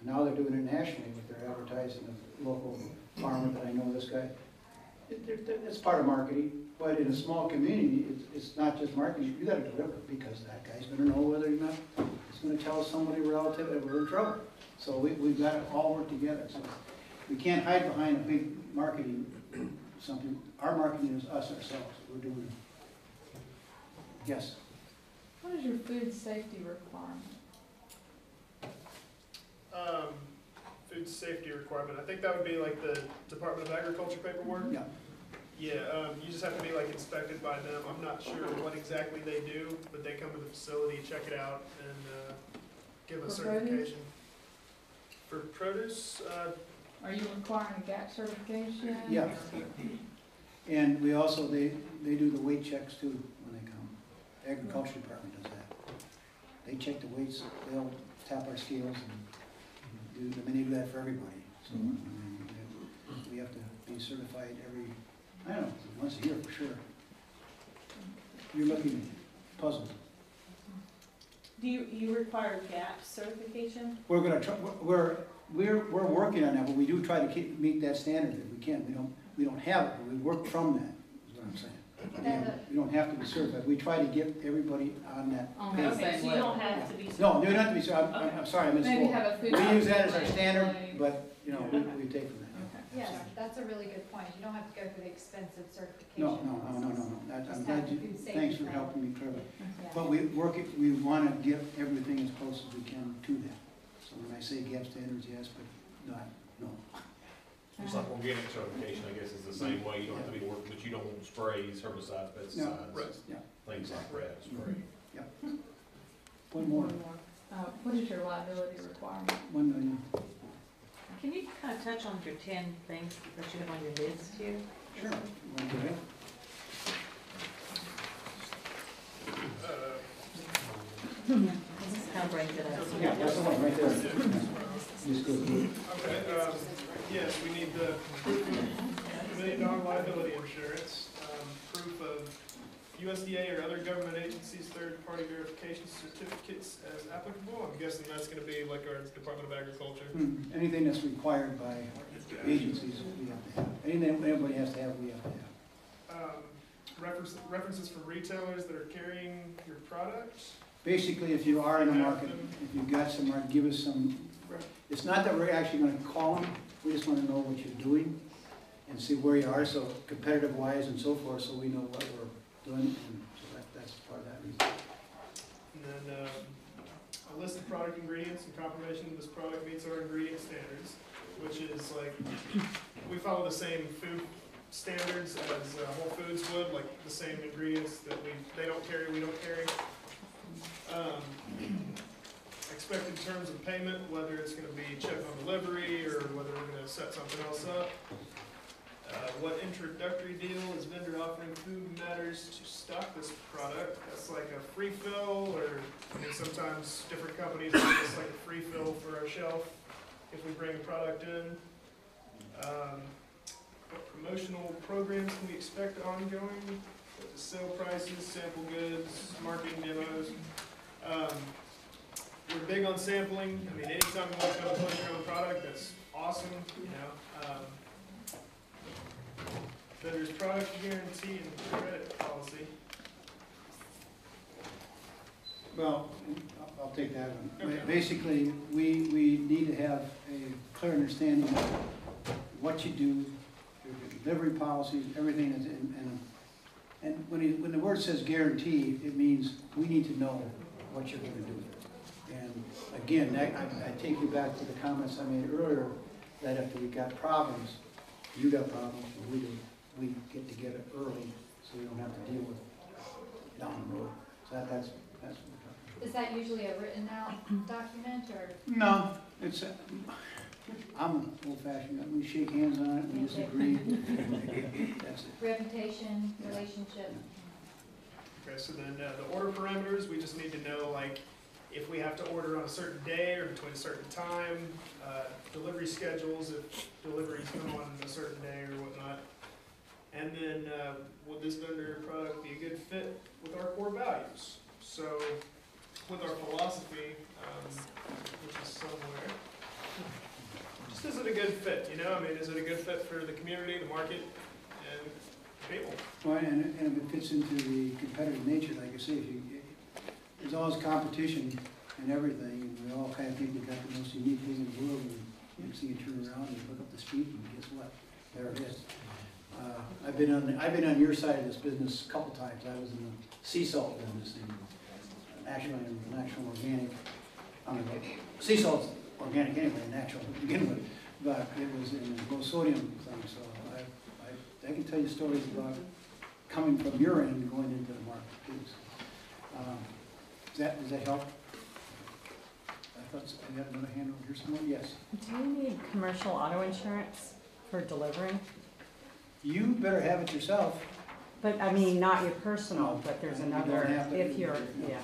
And now they're doing it nationally with their advertising of local farmer that I know this guy. It's part of marketing, but in a small community, it's not just marketing. You got to deliver because that guy's going to know whether or not it's going to tell somebody relative that we're in trouble. So we've got to all work together. So we can't hide behind a big marketing something. Our marketing is us ourselves. We're doing it. Yes. What is your food safety requirement? Food safety requirement. I think that would be like the Department of Agriculture paperwork. Yeah. Yeah, you just have to be like inspected by them. I'm not sure what exactly they do, but they come to the facility, check it out, and give a certification. For produce? Are you requiring a GAP certification? Yeah. And we also, they do the weight checks too when they come. The Agriculture Department does that. They check the weights, they'll tap our scales and they do that for everybody. So I mean, we have to be certified I don't know, once a year for sure. You're looking puzzled. Do you require GAP certification? We're going to try. We're working on that, but we do try to meet that standard if we can. We don't have it, but we work from that. Is what I'm saying. We don't have to be certified. We try to get everybody on that page. Okay, so you don't have to be certified. No, you don't have to be certified. I'm sorry, I misspoke. Maybe have a food We use that as our display. standard, but we take from that. Yes, that's a really good point. You don't have to go through the expensive certification. No. I'm glad thanks for helping me clear that. But we want to get everything as close as we can to that. So when I say GAP standards, yes, but no. It's like organic certification, I guess, is the same way. You don't have to be working, but you don't want sprays, herbicides, pesticides, things like that. Spray. Yep. One more. What is your liability requirement? $1 million. Can you kind of touch on your 10 things that you have on your list here? Sure. Uh, This is kind I'll break it up. Yeah, that's the one right there. Just go through. Okay, yes, we need the proof of $1 million liability insurance, proof of USDA or other government agencies' third-party verification certificates as applicable. I'm guessing that's gonna be like our Department of Agriculture. Anything that's required by agencies, we have to have. Anything anybody has to have, we have to have. References from retailers that are carrying your product. Basically, if you are in the market, if you've got some, give us some, it's not that we're actually gonna call them, we just wanna know what you're doing and see where you are, so competitive wise and so forth, so we know what we're doing, and so that's part of that reason. And then a list of product ingredients and confirmation that this product meets our ingredient standards, which is like, we follow the same food standards as Whole Foods would, like the same ingredients that they don't carry, we don't carry. Expected terms of payment, whether it's going to be check on delivery or whether we're going to set something else up. What introductory deal is vendor offering Food Matters to stock this product? That's like a free fill, or I mean, sometimes different companies give us like a free fill for our shelf if we bring a product in. What promotional programs can we expect ongoing? What the sale prices, sample goods, marketing demos. We're big on sampling. I mean, anytime we want to go push your own product, that's awesome. You know, vendor's product guarantee and credit policy. Well, I'll take that one. Okay. Basically, we need to have a clear understanding of what you do, your delivery policies, everything is in, and when the word says guarantee, it means we need to know what you're going to do. And again, I take you back to the comments I made earlier, that if we got problems, you got problems, and we do, we get together early, so we don't have to deal with it down the road. So that's what we're talking about. Is that usually a written out document, or? No, it's, I'm old-fashioned, we shake hands on it, we disagree. That's it. Reputation, relationship? Okay, so then the order parameters, we just need to know, like, if we have to order on a certain day or between a certain time, delivery schedules, if deliveries come on a certain day or whatnot. And then would this vendor product be a good fit with our core values? So with our philosophy, which is somewhere, just is it a good fit, you know? I mean, is it a good fit for the community, the market, and people? Well, and if it fits into the competitive nature, like I say, there's always competition and everything, and we all kind of think we got the most unique thing in the world, and you see you turn around and you look up the street, and guess what? There it is. I've been on your side of this business a couple times. I was in the sea salt business, and actually in natural organic. I mean, sea salt's organic anyway, natural to begin with, but it was in a low sodium thing. So I can tell you stories about coming from your end and going into the market too. So, does that help? I thought I got another hand over here somewhere. Yes. Do you need commercial auto insurance for delivering? You better have it yourself. But I mean, not your personal, No, but there's you don't another, have to. if you're, yeah.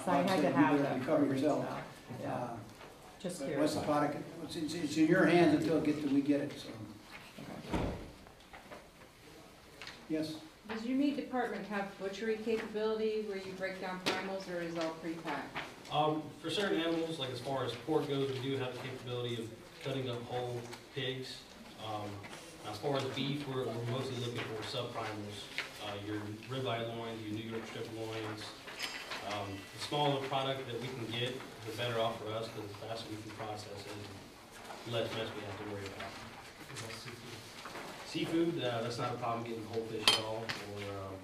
So I Like had said, to you have better that. cover yourself. Yeah, just But curious. what's the product? It's in your hands until we get it. So. Yes. Does your meat department have butchery capability where you break down primals, or is all pre-packed? For certain animals, like as far as pork goes, we do have the capability of cutting up whole pigs. As far as beef, we're mostly looking for sub-primals, your ribeye loins, your New York strip loins. The smaller product that we can get, the better off for us, because the faster we can process it, the less mess we have to worry about. Seafood, that's not a problem getting whole fish at all, or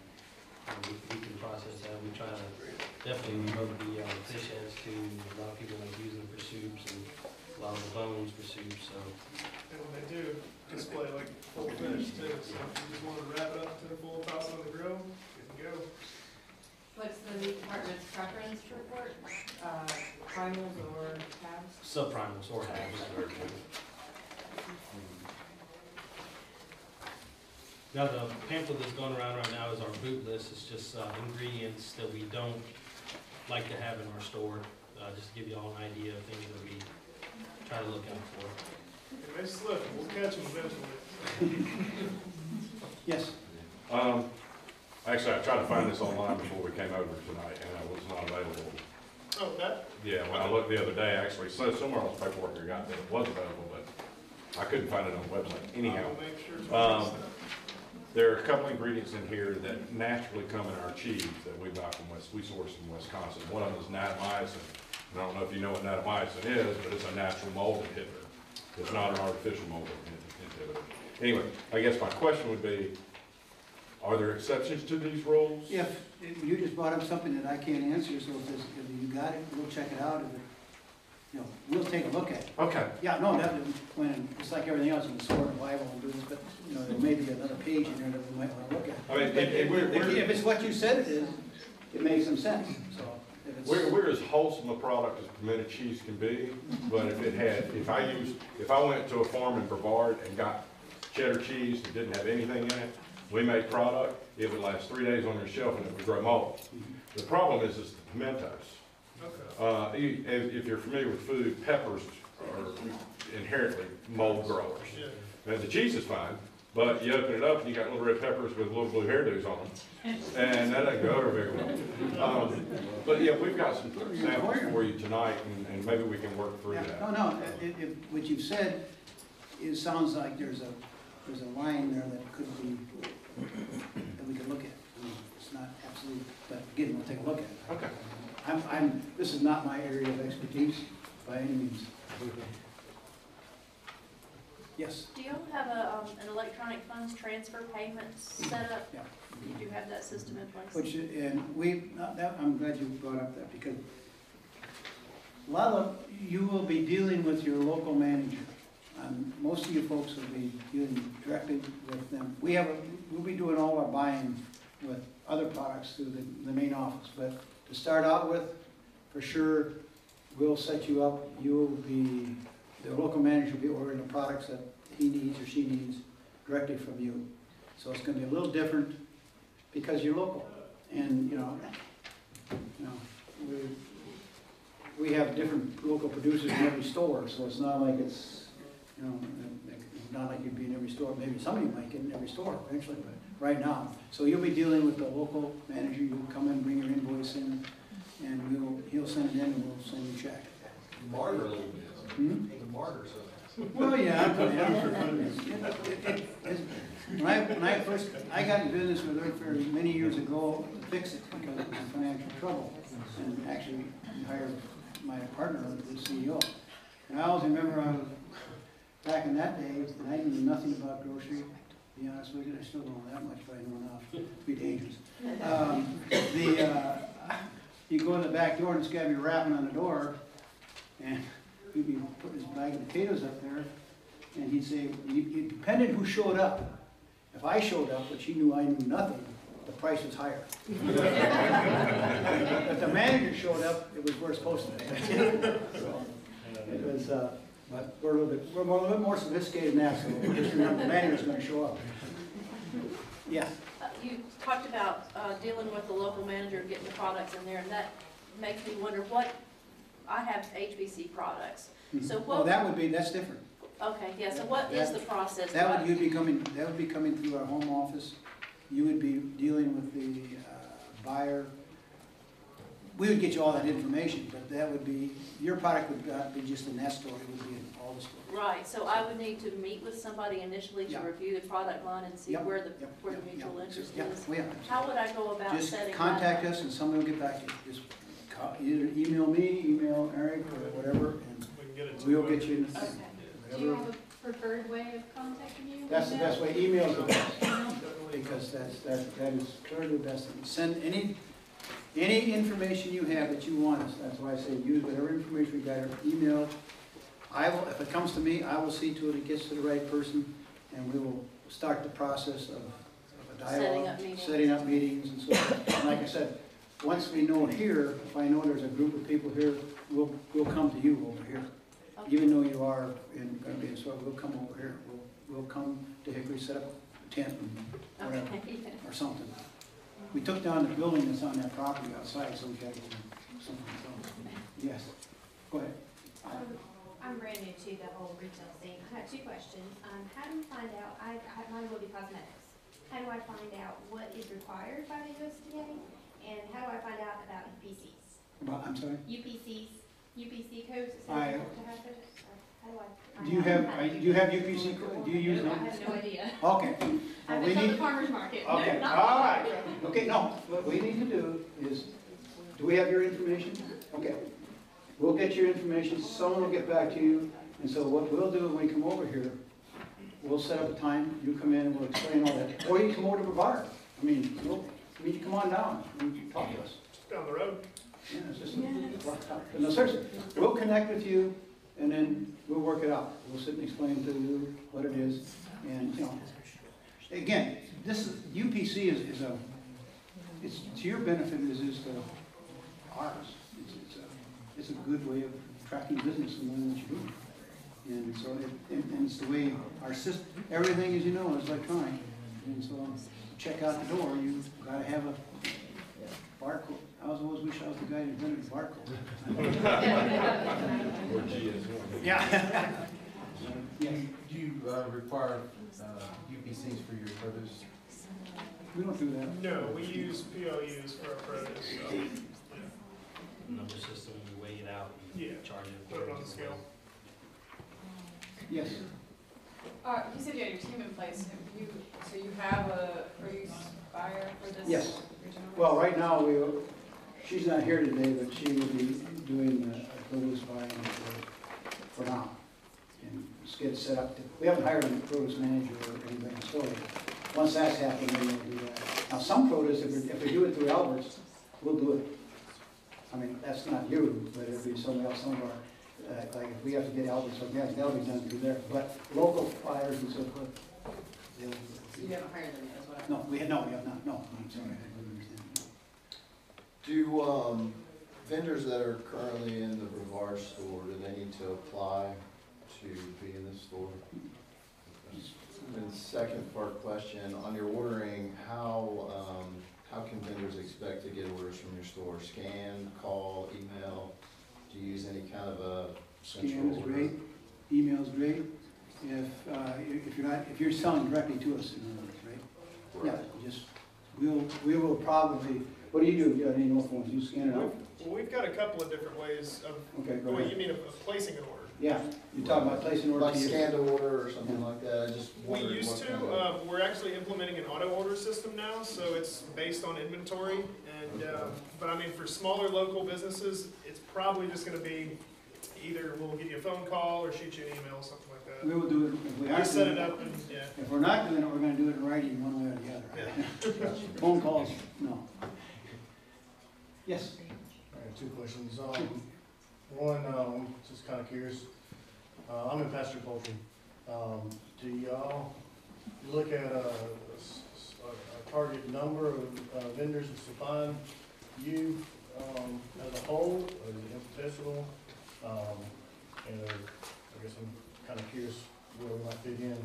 we can process that. We try to definitely remove the fish heads too. A lot of people like using them for soups, and a lot of the bones for soups. So. And when they do display like full fish too, so if you just want to wrap it up to the full, toss it on the grill, you can go. What's the meat department's preference for pork? Primals or calves? Subprimals or halves. Now the pamphlet that's going around right now is our boot list. It's just ingredients that we don't like to have in our store, just to give you all an idea of things that we try to look out for. If they slip, we'll catch them eventually. Yes. Actually, I tried to find this online before we came over tonight, and it was not available. Oh, that? Yeah, when I looked the other day, actually, so somewhere on the paperwork I got that it was available, but I couldn't find it on the website. Anyhow, I'll make sure it's there are a couple ingredients in here that naturally come in our cheese that we buy from we source from Wisconsin. One of them is natamycin. And I don't know if you know what natamycin is, but it's a natural mold inhibitor. It's not an artificial mold inhibitor. Anyway, I guess my question would be, are there exceptions to these rules? If you just brought up something that I can't answer, so if you got it, we'll check it out. If we'll take a look at it. Okay. Yeah, no, definitely, when, it's like everything else, you can sort the Bible and do this, but, there may be another page in there that we might want to look at. I mean, If it's what you said it is, it makes some sense, so. We're as wholesome a product as permitted cheese can be, but if I went to a farm in Brevard and got cheddar cheese that didn't have anything in it, we make product, it would last 3 days on your shelf and it would grow mold. The problem is the pimentos. Okay. If you're familiar with food, peppers are inherently mold growers. Yeah. Now, the cheese is fine, but you open it up and you got little red peppers with little blue hairdos on them, and that doesn't go over very well. But yeah, we've got some samples for you tonight, and maybe we can work through that. No, if what you've said, it sounds like there's a line there that could be, that we could look at. I mean, it's not absolute, but again, we'll take a look at it. Okay. This is not my area of expertise by any means. Yes? Do you have an electronic funds transfer payments set up? Yeah. You do have that system in place? I'm glad you brought up that, because a lot of, you will be dealing with your local manager. Most of you folks will be dealing directly with them. We'll be doing all our buying with other products through the main office, but to start out with, for sure, we'll set you up. The local manager will be ordering the products that he needs or she needs directly from you. So it's going to be a little different because you're local, and we have different local producers in every store, so it's not like it's not like you'd be in every store. Maybe somebody might get in every store eventually, but right now. So you'll be dealing with the local manager. You'll come in, bring your invoice in, and he'll send it in, and we'll send you a check. Barter a little bit. Barter something. Well, yeah. I got in business with her many years ago to fix it because of financial trouble, and actually hired my partner, the CEO. And I always remember back in that day, and I knew nothing about grocery. To be honest with you, I still don't know that much, but I know enough. It'd be dangerous. You go in the back door and this guy would be rapping on the door, and he'd be putting his bag of potatoes up there, and he'd say, it depended who showed up. If I showed up, but she knew I knew nothing, the price was higher. If the manager showed up, it was where it's supposed to be. So, it was, but we're a little bit more sophisticated than that, so just remember the manager's going to show up. Yeah. You talked about dealing with the local manager, getting the products in there, and that makes me wonder I have HBC products. So what? That's different. Okay, yeah, so what is the process? That would be coming through our home office. You would be dealing with the buyer. We would get you all that information, but that would be, your product would not be just in that store, it would be in all the stores. Right, so I would need to meet with somebody initially to review the product line and see where the mutual interest is. How would I go about setting that up? Just contact us and somebody will get back to you. Just either email me, email Eric, or whatever, and we'll get you in the thing. Do you have a preferred way of contacting you? That's the best way. Email is the best, because that is clearly the best. Send any information you have that you want us. That's why I say use whatever information we got. Email. If it comes to me, I will see to it gets to the right person, and we will start the process of a dialogue, setting up meetings and so forth. And like I said, once we know it here, if I know there's a group of people here, we'll come to you over here. Okay. Even though you are going to be in store, we'll come over here. We'll come to Hickory, set up a tent and whatever, or something. we took down the building that's on that property outside, so we had to do something else. Yes, go ahead. I'm brand new to the whole retail thing. I have two questions. How do you find out, mine will be cosmetics. How do I find out what is required by the USDA? And how do I find out about UPCs? I'm sorry? UPC codes, it says I- you have to have those? How do I find Do you out? have, do you have UPC, do you use No, them? I have no idea. Okay. I've We been from need- the farmer's market. Okay, Not- all right. Okay, no, what we need to do is, do we have your information? Okay. We'll get your information, someone will get back to you, and so what we'll do when we come over here, we'll set up a time, you come in and we'll explain all that. Or you come over to Brevard. I mean, you come on down and talk to us. Down the road. Yeah, it's just, no, seriously, we'll connect with you, and then we'll work it out. We'll sit and explain to you what it is, and, you know, again, this is, UPC is a, it's to your benefit as is to ours. It's a good way of tracking business and knowing what you're doing. And so, and it's the way our system, everything, as you know, is electronic. And so, check out the door, you gotta have a barcode. I always wish I was the guy who invented the barcode. Or GS1. Yeah. Yes. Do you require UPCs for your produce? We don't do that. No, we use POUs for our produce, so, yeah. Number system, you weigh it out, you Yeah. charge it. Put it on the scale. Yes. You said you had your team in place. So you have a produce buyer for this? Yes. regional? Well, right now, she's not here today, but she will be doing the produce buying for now. And just get it set up. We haven't hired a produce manager or anything, so once that's happened, then we'll do that. Now, some produce, if we do it through Alberts, we'll do it. I mean, that's not you, but it'll be somebody else, some of our, like if we have to get Alberts or gas, that'll be done through there. But local buyers and so forth, they'll do it. So you haven't hired them yet, is what I'm... No, we have not. No, I'm sorry, I didn't understand. Do vendors that are currently in the Brevard store, do they need to apply to be in this store? And second part question, on your ordering, how can vendors expect to get orders from your store? Scan, call, email? Do you use any kind of a central Scan is order? great, email is great. If you're selling directly to us, in other words, right? Yeah, we will probably, what do? You got any more phones? You scan it out? Well, we've got a couple of different ways of, Okay, go what ahead. you mean of placing an order. Yeah, you're talking about placing orders. Like scan to order or something like that? I just We wondered used what to, kind of- we're actually implementing an auto order system now, so it's based on inventory. And, but I mean, for smaller local businesses, it's probably just gonna be either we'll give you a phone call or shoot you an email, something like that. We will do it, if we are We set doing it it, up and, yeah. if we're not doing it, we're gonna do it in writing one way or the other. Yeah. Phone calls, no. Yes? I got two questions. One, just kind of curious. I'm in pasture poultry. Do y'all look at a target number of vendors that supply you as a whole, or is it infinitesimal? And I guess I'm kind of curious where we might fit in.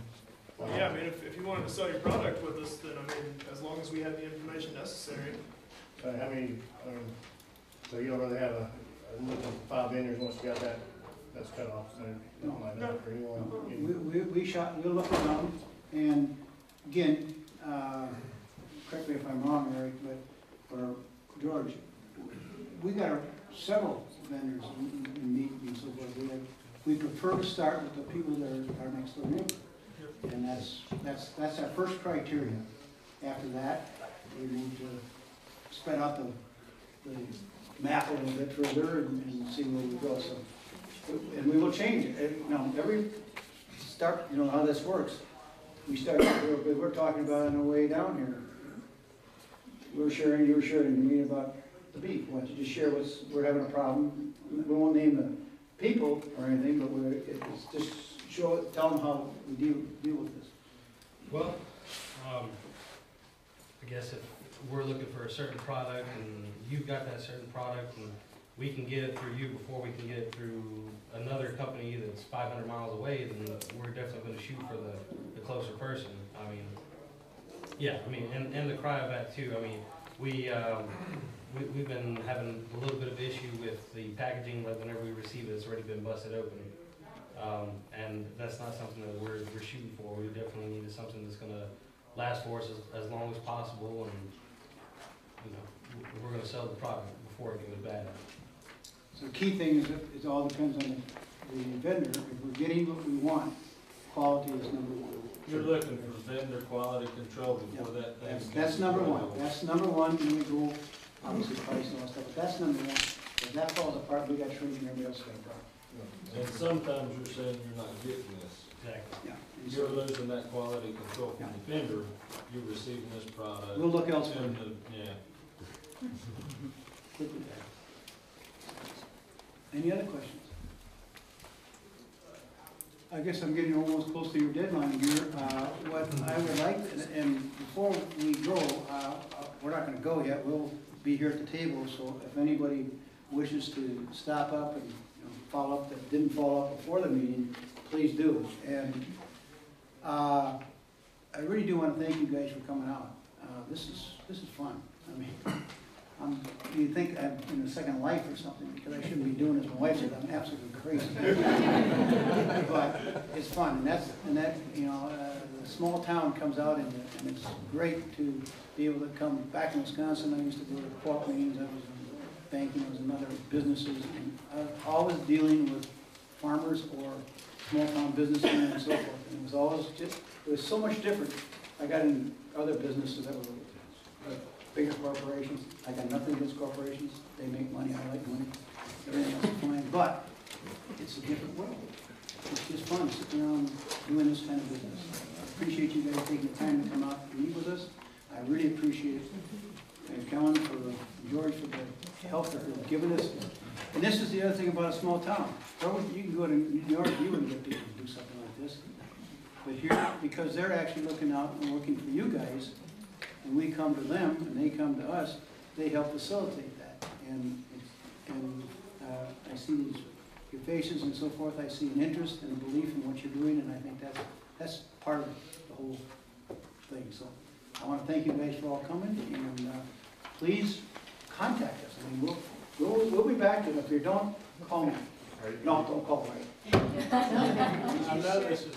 Well, yeah, I mean, if you wanted to sell your product with us, then I mean, as long as we have the information necessary. How many, so you don't really have I'm looking at 5 vendors, once you got that, that's cut off, so it might not for anyone. We'll look around, and again, correct me if I'm wrong, Eric, but, or George, we got several vendors in meat and so forth. We prefer to start with the people that are our next door neighbor. And that's our first criteria. After that, we need to spread out the map a little bit further and see where we go. So, and we will change it. You know, every start, you know how this works. We start real good. We're talking about on the way down here. You were sharing to me about the beef. Why don't you just share we're having a problem. We won't name the people or anything, but it's just tell them how we deal with this. Well, I guess if we're looking for a certain product and you've got that certain product and we can get it through you before we can get it through another company that's 500 miles away, then we're definitely going to shoot for the closer person. I mean, yeah, I mean, and the cryovac too. I mean, we've been having a little bit of issue with the packaging, like whenever we receive it, it's already been busted open. And that's not something that we're shooting for. We definitely need something that's gonna last for us as long as possible, and, you know, we're gonna sell the product before it goes bad. So the key thing is that it all depends on the vendor. If we're getting what we want, quality is number one. You're looking for vendor quality control before that thing. That's number one. That's number one, and we go, obviously price and all that stuff, but that's number one. If that falls apart, we got shrink and everybody else got a problem. And sometimes you're saying you're not getting this. Exactly. Yeah. And You're so losing that quality control from the vendor, you're receiving this product. we'll look elsewhere. Yeah. Quickly. Any other questions? I guess I'm getting almost close to your deadline here. What I would like, and before we go, we're not gonna go yet, we'll be here at the table, so if anybody wishes to stop up and follow up that didn't follow up before the meeting, please do. And I really do want to thank you guys for coming out. This is fun. I mean, you think I'm in a second life or something because I shouldn't be doing this. My wife said I'm absolutely crazy. But it's fun, and that the small town comes out, and it's great to be able to come back in Wisconsin. I used to go to co-op meetings. I was in banking. I was in other businesses, and I was always dealing with farmers or small town businessmen and so forth. And it was always just, it was so much different. I got in other businesses that were bigger corporations. I got nothing against corporations. They make money. I like money. Everything else is fine. But it's a different world. It's just fun sitting around doing this kind of business. I appreciate you guys taking the time to come out and meet with us. I really appreciate it. And Kellen, for George, for the help that they've given us. And this is the other thing about a small town. You can go to New York, you wouldn't get people to do something like this. But here, because they're actually looking out and working for you guys, and we come to them and they come to us, they help facilitate that. And I see your faces and so forth. I see an interest and a belief in what you're doing, and I think that's part of the whole thing. So I want to thank you guys for all coming, and please contact us. I mean, we'll be back, and if you don't, call me. No, don't call me. I know this is